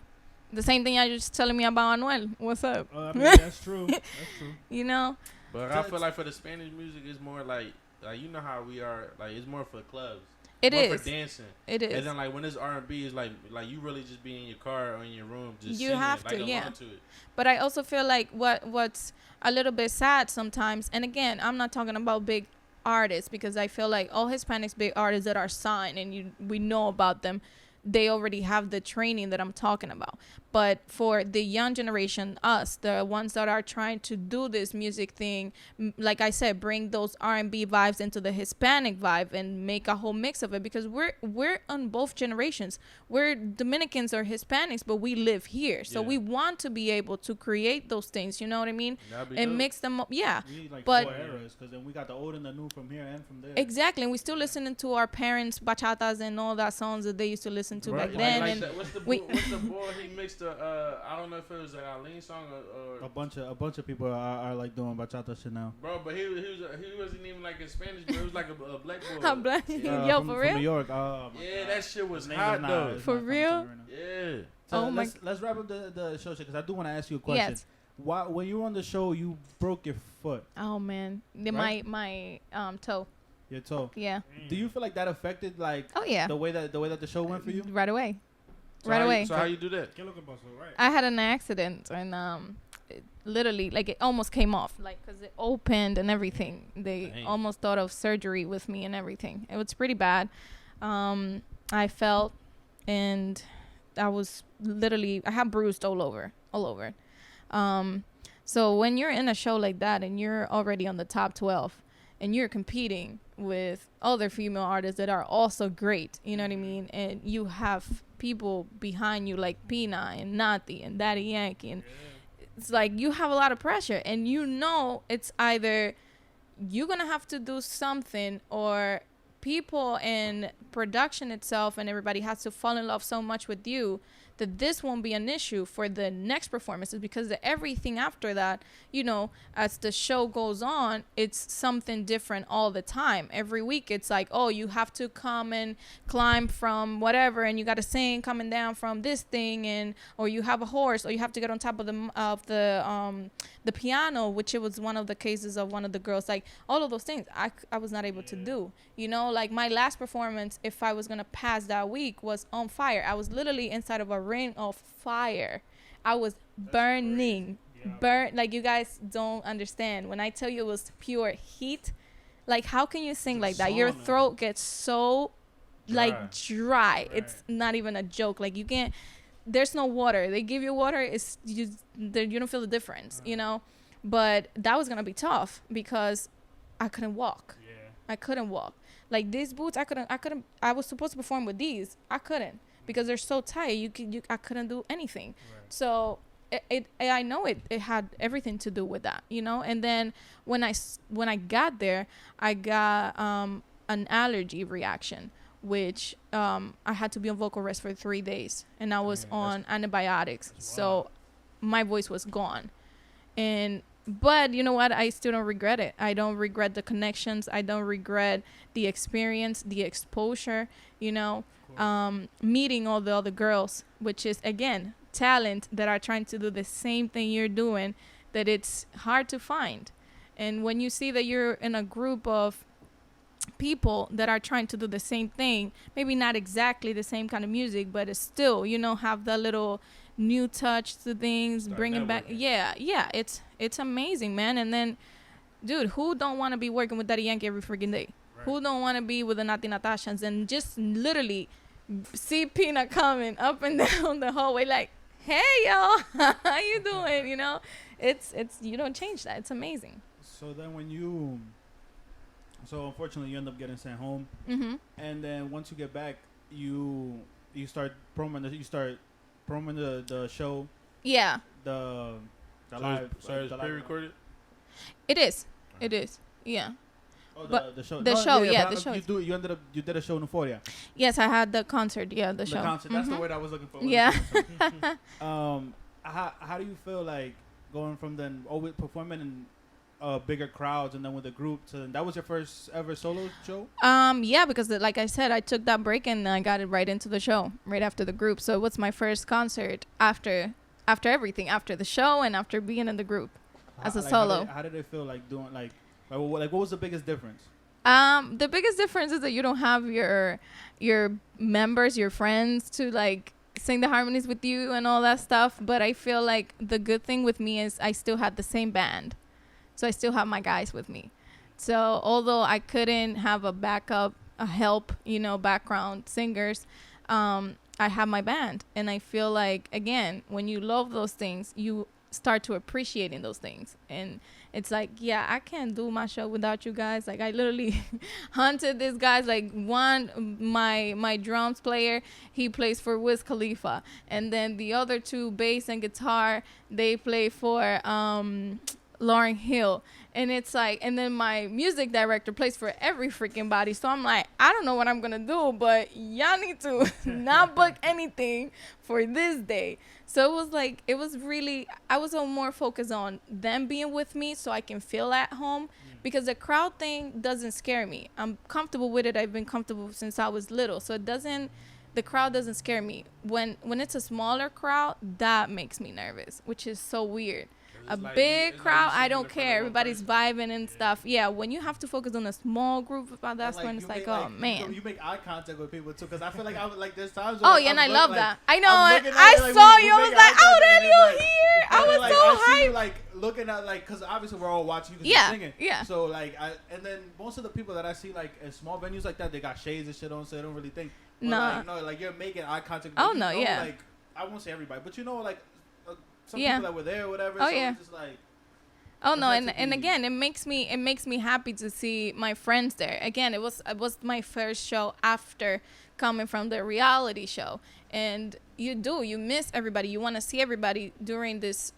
The same thing you're just telling me about Anuel. What's up? I mean, that's true. That's true. You know? But I feel like for the Spanish music, it's more like you know how we are. Like it's more for clubs. It more is. for dancing. It is. And then like when it's R&B, it's like you really just be in your car or in your room just You singing have it, like to, along yeah. to it. But I also feel like what's a little bit sad sometimes, and again, I'm not talking about big artists because I feel like all Hispanics big artists that are signed and we know about them, they already have the training that I'm talking about. But for the young generation, us, the ones that are trying to do this music thing, like I said, bring those R&B vibes into the Hispanic vibe and make a whole mix of it, because we're on both generations. We're Dominicans or Hispanics, but we live here. So we want to be able to create those things, you know what I mean? And mix them up. Yeah. We need like But 4 eras, because then we got the old and the new from here and from there. exactly. And we still listening to our parents' bachatas and all that songs that they used to listen to back then. Like And what's the boy he mixed the I don't know if it was an Arlene song or a bunch of people are like doing bachata shit now. bro, but he wasn't even like in Spanish, but it was like a black boy. I'm black. Yo, from, for from real? New York. Yeah, that shit was His name hot is not- though. it's For not coming to real? me right now. Yeah. So Oh my- let's wrap up the show shit, because I do want to ask you a question. Yes. Why, when you were on the show, you broke your foot, Oh man, Right? my toe. your toe. Yeah. Do you feel like that affected like Oh yeah. the way that the show went for you? Right away. So Right how away. You, so how you do that? ¿Qué lo que pasó? Right. I had an accident and it literally like it almost came off, like because it opened and everything. They Dang. almost thought of surgery with me and everything. It was pretty bad. I felt and I was literally, I had bruised all over. So when you're in a show like that and you're already on the top 12 and you're competing with other female artists that are also great, you know what I mean? And you have people behind you like Pina and Nati and Daddy Yankee, and it's like you have a lot of pressure, and you know it's either you're gonna have to do something, or people and production itself and everybody has to fall in love so much with you that this won't be an issue for the next performances, because everything after that, you know, as the show goes on, it's something different all the time. Every week it's like, oh, you have to come and climb from whatever, and you got to sing coming down from this thing, and or you have a horse, or you have to get on top of the piano, which it was one of the cases of one of the girls. Like all of those things I was not able to do, you know. Like my last performance, if I was gonna pass that week, was on fire. I was literally inside of a ring of fire. I was burning. Like you guys don't understand when I tell you it was pure heat. Like how can you sing like that? Your throat gets so like dry. It's not even a joke. Like you can't, there's no water. They give you water, it's you don't feel the difference, you know. But that was gonna be tough because I couldn't walk. I couldn't walk. Like these boots, I couldn't. I was supposed to perform with these. I couldn't because they're so tight. I couldn't do anything. So I know it had everything to do with that, you know. And then when I got there, I got an allergy reaction, which I had to be on vocal rest for 3 days, and I was on antibiotics. So my voice was gone. But you know what? I still don't regret it. I don't regret the connections. I don't regret the experience, the exposure, you know, meeting all the other girls, which is, again, talent that are trying to do the same thing you're doing, that it's hard to find. And when you see that you're in a group of people that are trying to do the same thing, maybe not exactly the same kind of music, but it's still, you know, have that little new touch to things, bring it back. Yeah, it's amazing, man. And then, dude, who don't want to be working with Daddy Yankee every freaking day? Who don't want to be with the Nati Natashans and just literally see Pina coming up and down the hallway like, hey, y'all, how you doing? You know, it's you don't change that. It's amazing. So then so unfortunately you end up getting sent home. Mm-hmm. And then once you get back, you start promoting the show. Yeah. The So live. it's the live- pre-recorded? It is. Yeah. Oh, But the show. the show, yeah, but the show. You did a show in Euphoria. Yes, I had the concert. Yeah, the show. Concert. That's the Mhm. word I was looking for. Yeah. How do you feel like going from then always performing in bigger crowds and then with a group to that was your first ever solo show? Yeah, because like I said, I took that break and I got it right into the show right after the group. So it was my first concert after everything, after the show and after being in the group as a solo. How did it feel like doing what was the biggest difference? The biggest difference is that you don't have your members, your friends to like sing the harmonies with you and all that stuff. But I feel like the good thing with me is I still had the same band. So I still have my guys with me. So although I couldn't have a backup, a help, background singers, I have my band. And I feel like, again, when you love those things, you start to appreciating those things. And it's like, yeah, I can't do my show without you guys. Like, I literally hunted these guys. Like, my drums player, he plays for Wiz Khalifa. And then the other two, bass and guitar, they play for Lauryn Hill. And it's like, and then my music director plays for every freaking body. So I'm like, I don't know what I'm going to do, but y'all need to not book anything for this day. So it was like, I was more focused on them being with me so I can feel at home, because the crowd thing doesn't scare me. I'm comfortable with it. I've been comfortable since I was little. So the crowd doesn't scare me. When it's a smaller crowd, that makes me nervous, which is so weird. A big crowd, I don't care. Everybody's vibing and stuff. Yeah, when you have to focus on a small group, that's when it's like, oh man. You make eye contact with people too, because I feel like there's times. Oh yeah, and I love that. I know. I saw you. I was like, oh, damn, you here? I was so hyped. Like looking at because obviously we're all watching you singing. Yeah. So and then most of the people that I see like in small venues like that, they got shades and shit on, so they don't really think. No. Like you're making eye contact. Oh no, yeah. Like I won't say everybody, but some people that were there or whatever. Oh, so yeah. It's just like, oh no, and again, it makes me happy to see my friends there. Again, it was my first show after coming from the reality show, and you miss everybody. You want to see everybody during this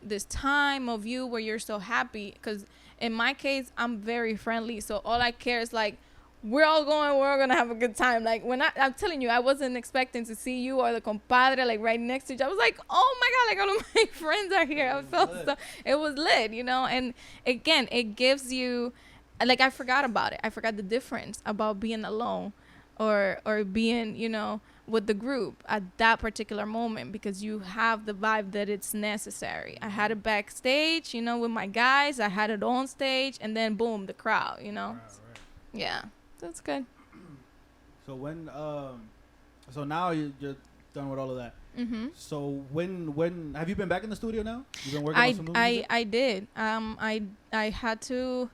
this time of you where you're so happy. Because in my case, I'm very friendly, so all I care is like, we're all gonna have a good time. Like when I'm telling you, I wasn't expecting to see you or the compadre like right next to each other. I was like, oh my god, like all of my friends are here. I felt so, it was lit, and again, it gives you, like, I forgot about it. I forgot the difference about being alone or being, with the group at that particular moment, because you have the vibe that it's necessary. I had it backstage, with my guys. I had it on stage, and then boom, the crowd, Right. Yeah. That's good. So when so now you're done with all of that. Mm-hmm. So when have you been back in the studio now? You've been working on some new music? I did. I had to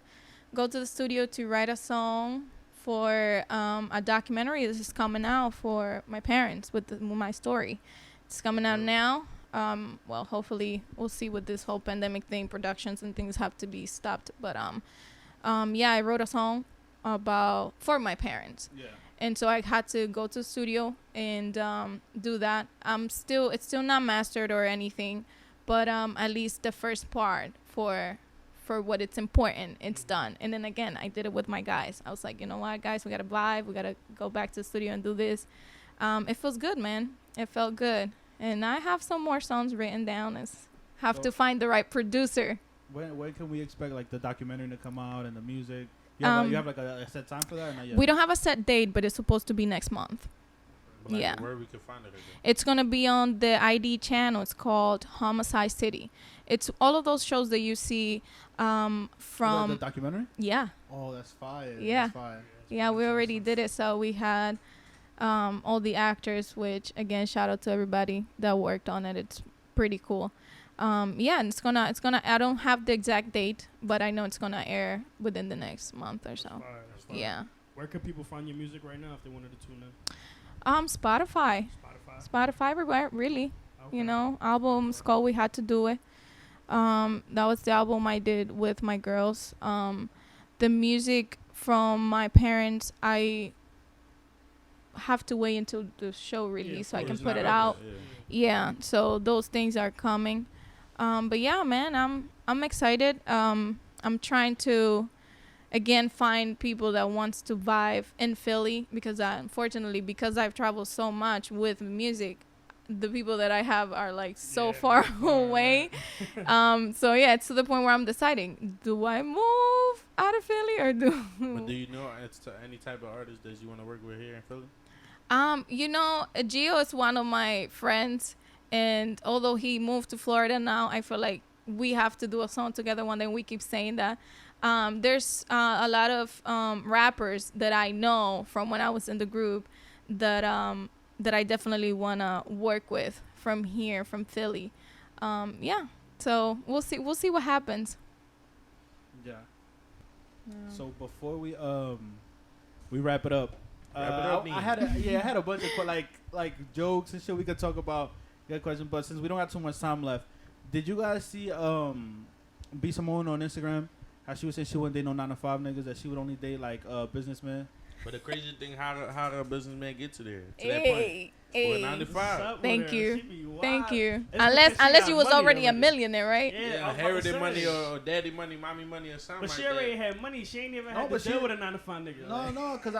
go to the studio to write a song for a documentary that is coming out for my parents with my story. It's coming out now. Well, hopefully we'll see with this whole pandemic thing. Productions and things have to be stopped. But yeah, I wrote a song for my parents. Yeah. And so I had to go to the studio and do that. It's still not mastered or anything, but at least the first part for what it's important, it's done. And then again, I did it with my guys. I was like, you know what, guys, we gotta vibe. We gotta go back to the studio and do this. It feels good, man. It felt good. And I have some more songs written down. To find the right producer. When can we expect like the documentary to come out and the music? You have like a set time for that or not yet? We don't have a set date, but it's supposed to be next month. But like, yeah. Where we can find it again? It's going to be on the ID channel. It's called Homicide City. It's all of those shows that you see from... the documentary? Yeah. Oh, that's fire. Yeah. That's fire. Yeah, we already did it. So we had all the actors, which, again, shout out to everybody that worked on it. It's pretty cool. Yeah, and it's gonna I don't have the exact date, but I know it's gonna air within the next month or so. That's fire. Yeah. Where can people find your music right now if they wanted to tune in? Spotify everywhere, really. Okay. Albums called We Had to Do It. That was the album I did with my girls. The music from my parents, I have to wait until the show release so I can put it out. Yeah, so those things are coming. But yeah, man, I'm excited. I'm trying to, again, find people that wants to vibe in Philly, because unfortunately, because I've traveled so much with music, the people that I have are like so Yeah, far far away. So yeah, it's to the point where I'm deciding: do I move out of Philly or do? But do you know any type of artist that you want to work with here in Philly? You know, Gio is one of my friends, and although he moved to Florida now, I feel like we have to do a song together one day. We keep saying that. There's a lot of rappers that I know from when I was in the group that that I definitely wanna work with from here, from Philly. Yeah. So we'll see. We'll see what happens. Yeah. So before we wrap it up, Wrap it up, I had a bunch of like jokes and shit we could talk about. Good question, but since we don't have too much time left, did you guys see B Simone on Instagram? How she was saying she wouldn't date no 9-to-5 niggas, that she would only date like businessmen. But the crazy thing, how the businessman get to there? To that point. Or 9 to 5. Thank you. Thank you. It's because she Unless got you was money already a already. millionaire, right? Yeah, Yeah, I was about to inherited say. money or daddy money, mommy money or something But she like already that. had money. She ain't even No, had but to deal she- with a 9-to-5 nigga. No, like. no, because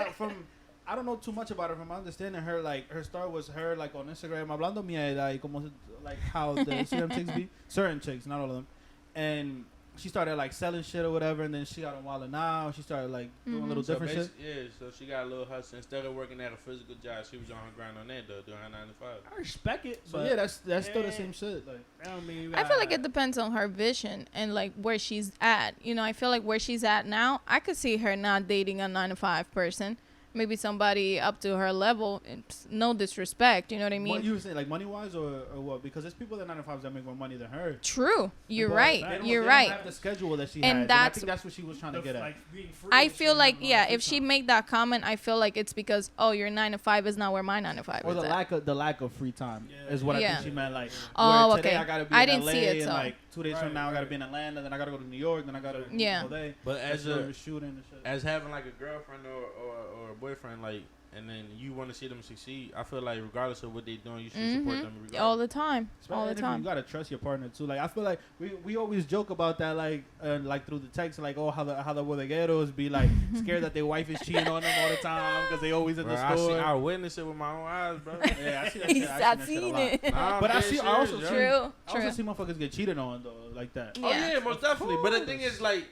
I don't know too much about her. From my understanding, her start was her like on Instagram hablando mierda, like how the Instagram chicks be, certain chicks, not all of them, and she started like selling shit or whatever, and then she got on Wild 'N Out. She started like doing a little So different shit. yeah, so she got a little hustle. Instead of working at a physical job, she was on her grind on that though, doing her 9 to 5. I respect it. So but yeah, that's still the yeah. same shit. Like I don't mean you I feel like gotta- it depends on her vision and like where she's at. You know, I feel like where she's at now, I could see her not dating a 9-to-5 person. Maybe somebody up to her level. It's no disrespect, you know what I mean? what you were saying, like money wise or what? Because there's people that 9-to-5s that make more money than her. True. You're But right. they don't- You're they right. Don't have the schedule that she And has, that's- I think that's what she was trying to get at. like, being free I and feel shit, like, having a yeah, lot of if she free time. make that comment, I feel like it's because, oh, your 9-to-5 is not where my 9-to-5 Or is at. the lack of free time Yeah. is what I Yeah. think she meant. Like, Oh, where today okay. I gotta be I in didn't LA, see it, and so. like 2 days from Right, now I gotta right. be in Atlanta, then I gotta go to New York, then I gotta Yeah. all day. But as a shooting and shit. as having like a girlfriend or a boyfriend, like, and then you want to see them succeed, I feel like regardless of what they doing, you should support them regardless. All the time. Especially All the if time. You gotta trust your partner too. Like I feel like we always joke about that, like through the text, like how the bodegueros be like scared that their wife is cheating on them all the time because they always in Bro, the store. I witnessed it with my own eyes, bro. Yeah, I see that shit. I've seen it. Nah, But I'm I dead see- I serious, also yo. see- True. I also True. see motherfuckers get cheated on though, like that. Oh yeah, most definitely. But the course. thing is, like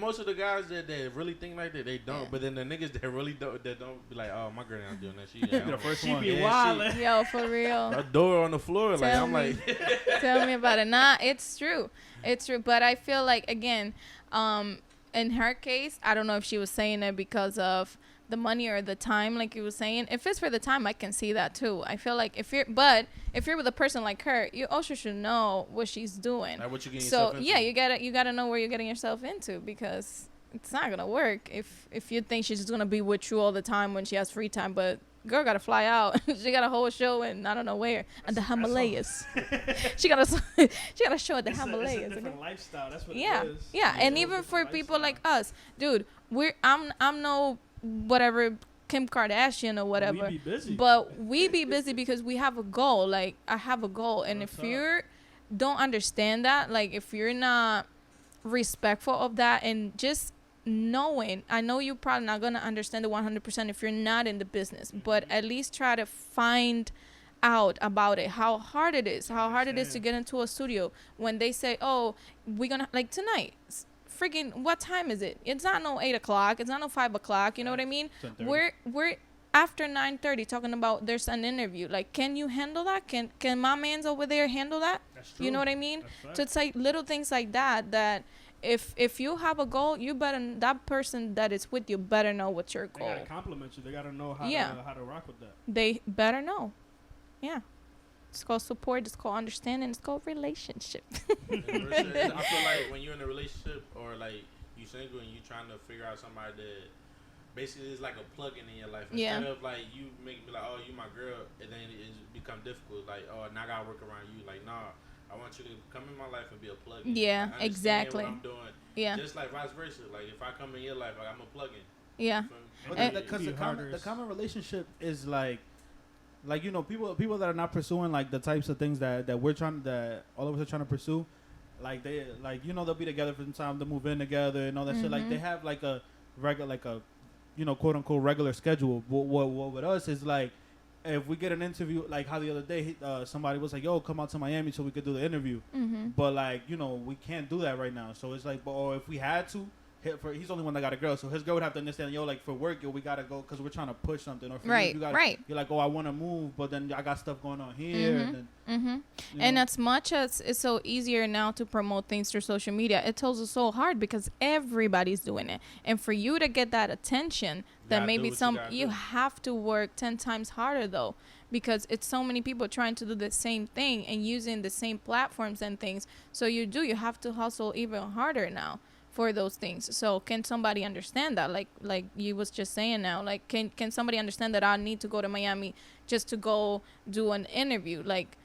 most of the guys that really think like that, they don't. Yeah. But then the niggas that really don't, that don't be like, oh, my girl not doing that. She Be the first She one. be Yeah, wildin'. Yo, for real. a door on the floor. Like Tell I'm me. like, Tell me about it. Nah, it's true. It's true. But I feel like, again, in her case, I don't know if she was saying it because of the money or the time, like you were saying. If it's for the time, I can see that too. I feel like if you're with a person like her, you also should know what she's doing. like what you getting So yourself into. yeah, you gotta know where you're getting yourself into, because it's not gonna work if you think she's just gonna be with you all the time when she has free time. But girl gotta fly out. She got a whole show in I don't know where, at the Himalayas. she got a show at the It's a Himalayas. different Okay? lifestyle. That's what Yeah, it is. yeah, It's and a even different for people like lifestyle. us, dude, I'm no whatever Kim Kardashian or whatever. We be busy. But we be busy because we have a goal. Like, I have a goal. And That's if up. you don't understand that, like, if you're not respectful of that and just knowing, I know you're probably not going to understand it 100% if you're not in the business, but at least try to find out about it, how hard it is to get into a studio when they say, oh, we're going to, like tonight, freaking, what time is it? It's not no 8 o'clock. It's not no 5 o'clock. You know what I mean? 10:30. We're after 9:30 talking about there's an interview. Like, can you handle that? Can my man's over there handle that? That's true. You know what I mean? That's right. So it's like little things like that if you have a goal, you better, that person that is with you better know what's your They goal. gotta compliment you. They gotta know how Yeah. to rock with that. They better know. Yeah. It's called support. It's called understanding. It's called relationship. And versus, I feel like when you're in a relationship or like you single and you trying to figure out somebody that basically is like a plug-in in your life. Yeah. Instead of like you make me like, oh, you my girl, and then it become difficult. Like, oh, now I gotta work around you. Like, nah, I want you to come in my life and be a plug-in. Yeah, Like, understand exactly. What I'm doing. Yeah. Just like vice versa. Like if I come in your life, like I'm a plug-in. Yeah. But And- because Be the harder. common relationship is like you know, people that are not pursuing like the types of things that all of us are trying to pursue, like they, like, you know, they'll be together for some time, to move in together and all that shit. Like Mhm. they have like a regular, like a, you know, quote unquote regular schedule. What with us is like if we get an interview, like how the other day somebody was like, "Yo, come out to Miami so we could do the interview," but like we can't do that right now. So it's like, or if we had to. He's the only one that got a girl, so his girl would have to understand. Yo, like for work, we gotta go because we're trying to push something. Or for you gotta, you're like, oh, I want to move, but then I got stuff going on here. And, then, and as much as it's so easier now to promote things through social media, it's also so hard because everybody's doing it. And for you to get that attention, that maybe you have to work 10 times harder though, because it's so many people trying to do the same thing and using the same platforms and things. So you have to hustle even harder now for those things. So can somebody understand that? Like you was just saying now, like can somebody understand that I need to go to Miami just to go do an interview? Like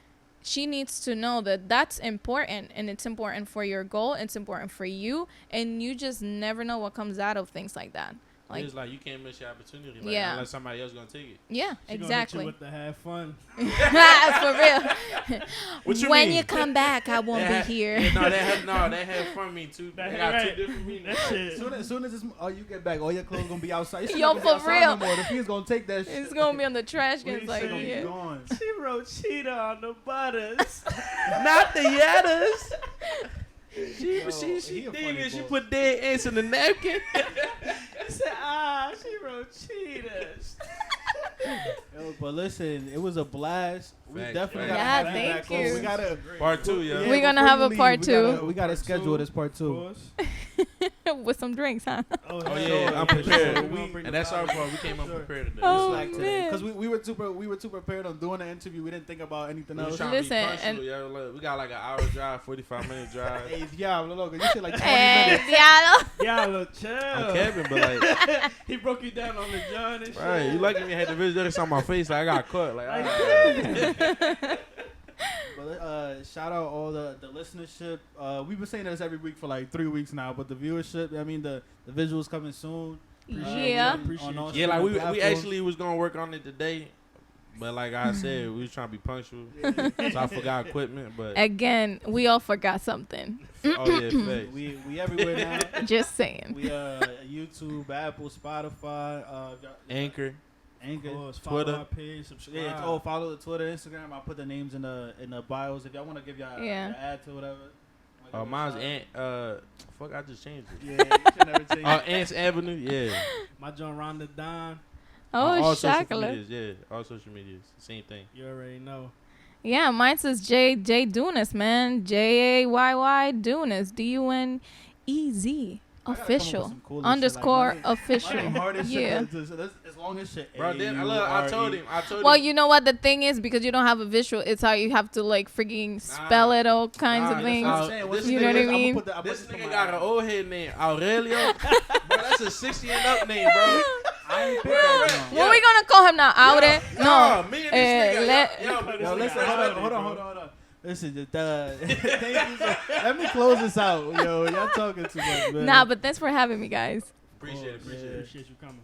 she needs to know that that's important, and it's important for your goal, it's important for you, and you just never know what comes out of things like that. Like, it's like you can't miss your opportunity, unless somebody else gonna take it. Yeah, she exactly. With the have fun. For real. What you when mean? you come back, I won't be here. Yeah, that have fun mean too. They got two different meanings. As soon as you get back, all your clothes gonna be outside. Yo, for real. No, the fees gonna take that shit. It's gonna be on the trash can. It's like, yeah. Gone. She wrote cheetah on the butters. Not the Yettas. She he a did funny it. She boy. put dead ants in the napkin. I said, she wrote cheetahs. Yo, but listen, it was a blast. We Facts, definitely facts. gotta Yeah, have you thank back you. on. We gotta Part 2, yeah. We're gonna before have you a leave, part 2. We gotta schedule this part 2. With some drinks, huh? Oh yeah, I'm prepared. And that's our part. We came unprepared today. Oh, like man. because we were too prepared on doing the interview. We didn't think about anything We was else. trying Listen, to be punctual, and- yo. Look, we got like an hour drive, 45-minute drive. Hey, yeah, look, you said like 20 Hey, minutes. diablo. Yeah, look, chill. I'm Kevin, but like, He broke you down on the John and shit. right? You lucky me had the visuals on my face. Like, I got caught. Like, alright. But shout out all the listenership. We've been saying this every week for like 3 weeks now, but the viewership. I mean, the visuals coming soon. Yeah. On all Yeah, like we streaming actually was gonna work on it today, but like I said, we was trying to be punctual, so I forgot equipment. But Again, we all forgot something. oh yeah, platforms. facts. We everywhere now. Just saying. We YouTube, Apple, Spotify, Anchor. Anchor. Of course, follow Twitter. our page, subscribe. Yeah, follow the Twitter, Instagram. I'll put the names in the bios if y'all want to give y'all Yeah. add to whatever. Mine's Ant. Fuck, I just changed it. Yeah, you should never change. Ants Avenue. Yeah. My John Rhonda Don. Oh, all social chocolate. medias. Yeah, all social medias. Same thing. You already know. Yeah, mine says J Dunas, man. Jayy Dunas. DUNEZ. Official. Underscore official. Yeah. As long as shit. Bro, then I told him. Well, you know what the thing is, because you don't have a visual, it's how you have to like freaking spell it, all kinds of things. You know what I mean? This nigga got an old head name, Aurelio. Bro, that's a 60 and up name, bro. I ain't pick that What we gonna call him now? Aure? No. Me and this nigga. Yo, listen, hold on. Listen, thank you. Let me close this out. Yo, y'all talking too much, man. Nah, but thanks for having me, guys. Appreciate it. Appreciate you coming.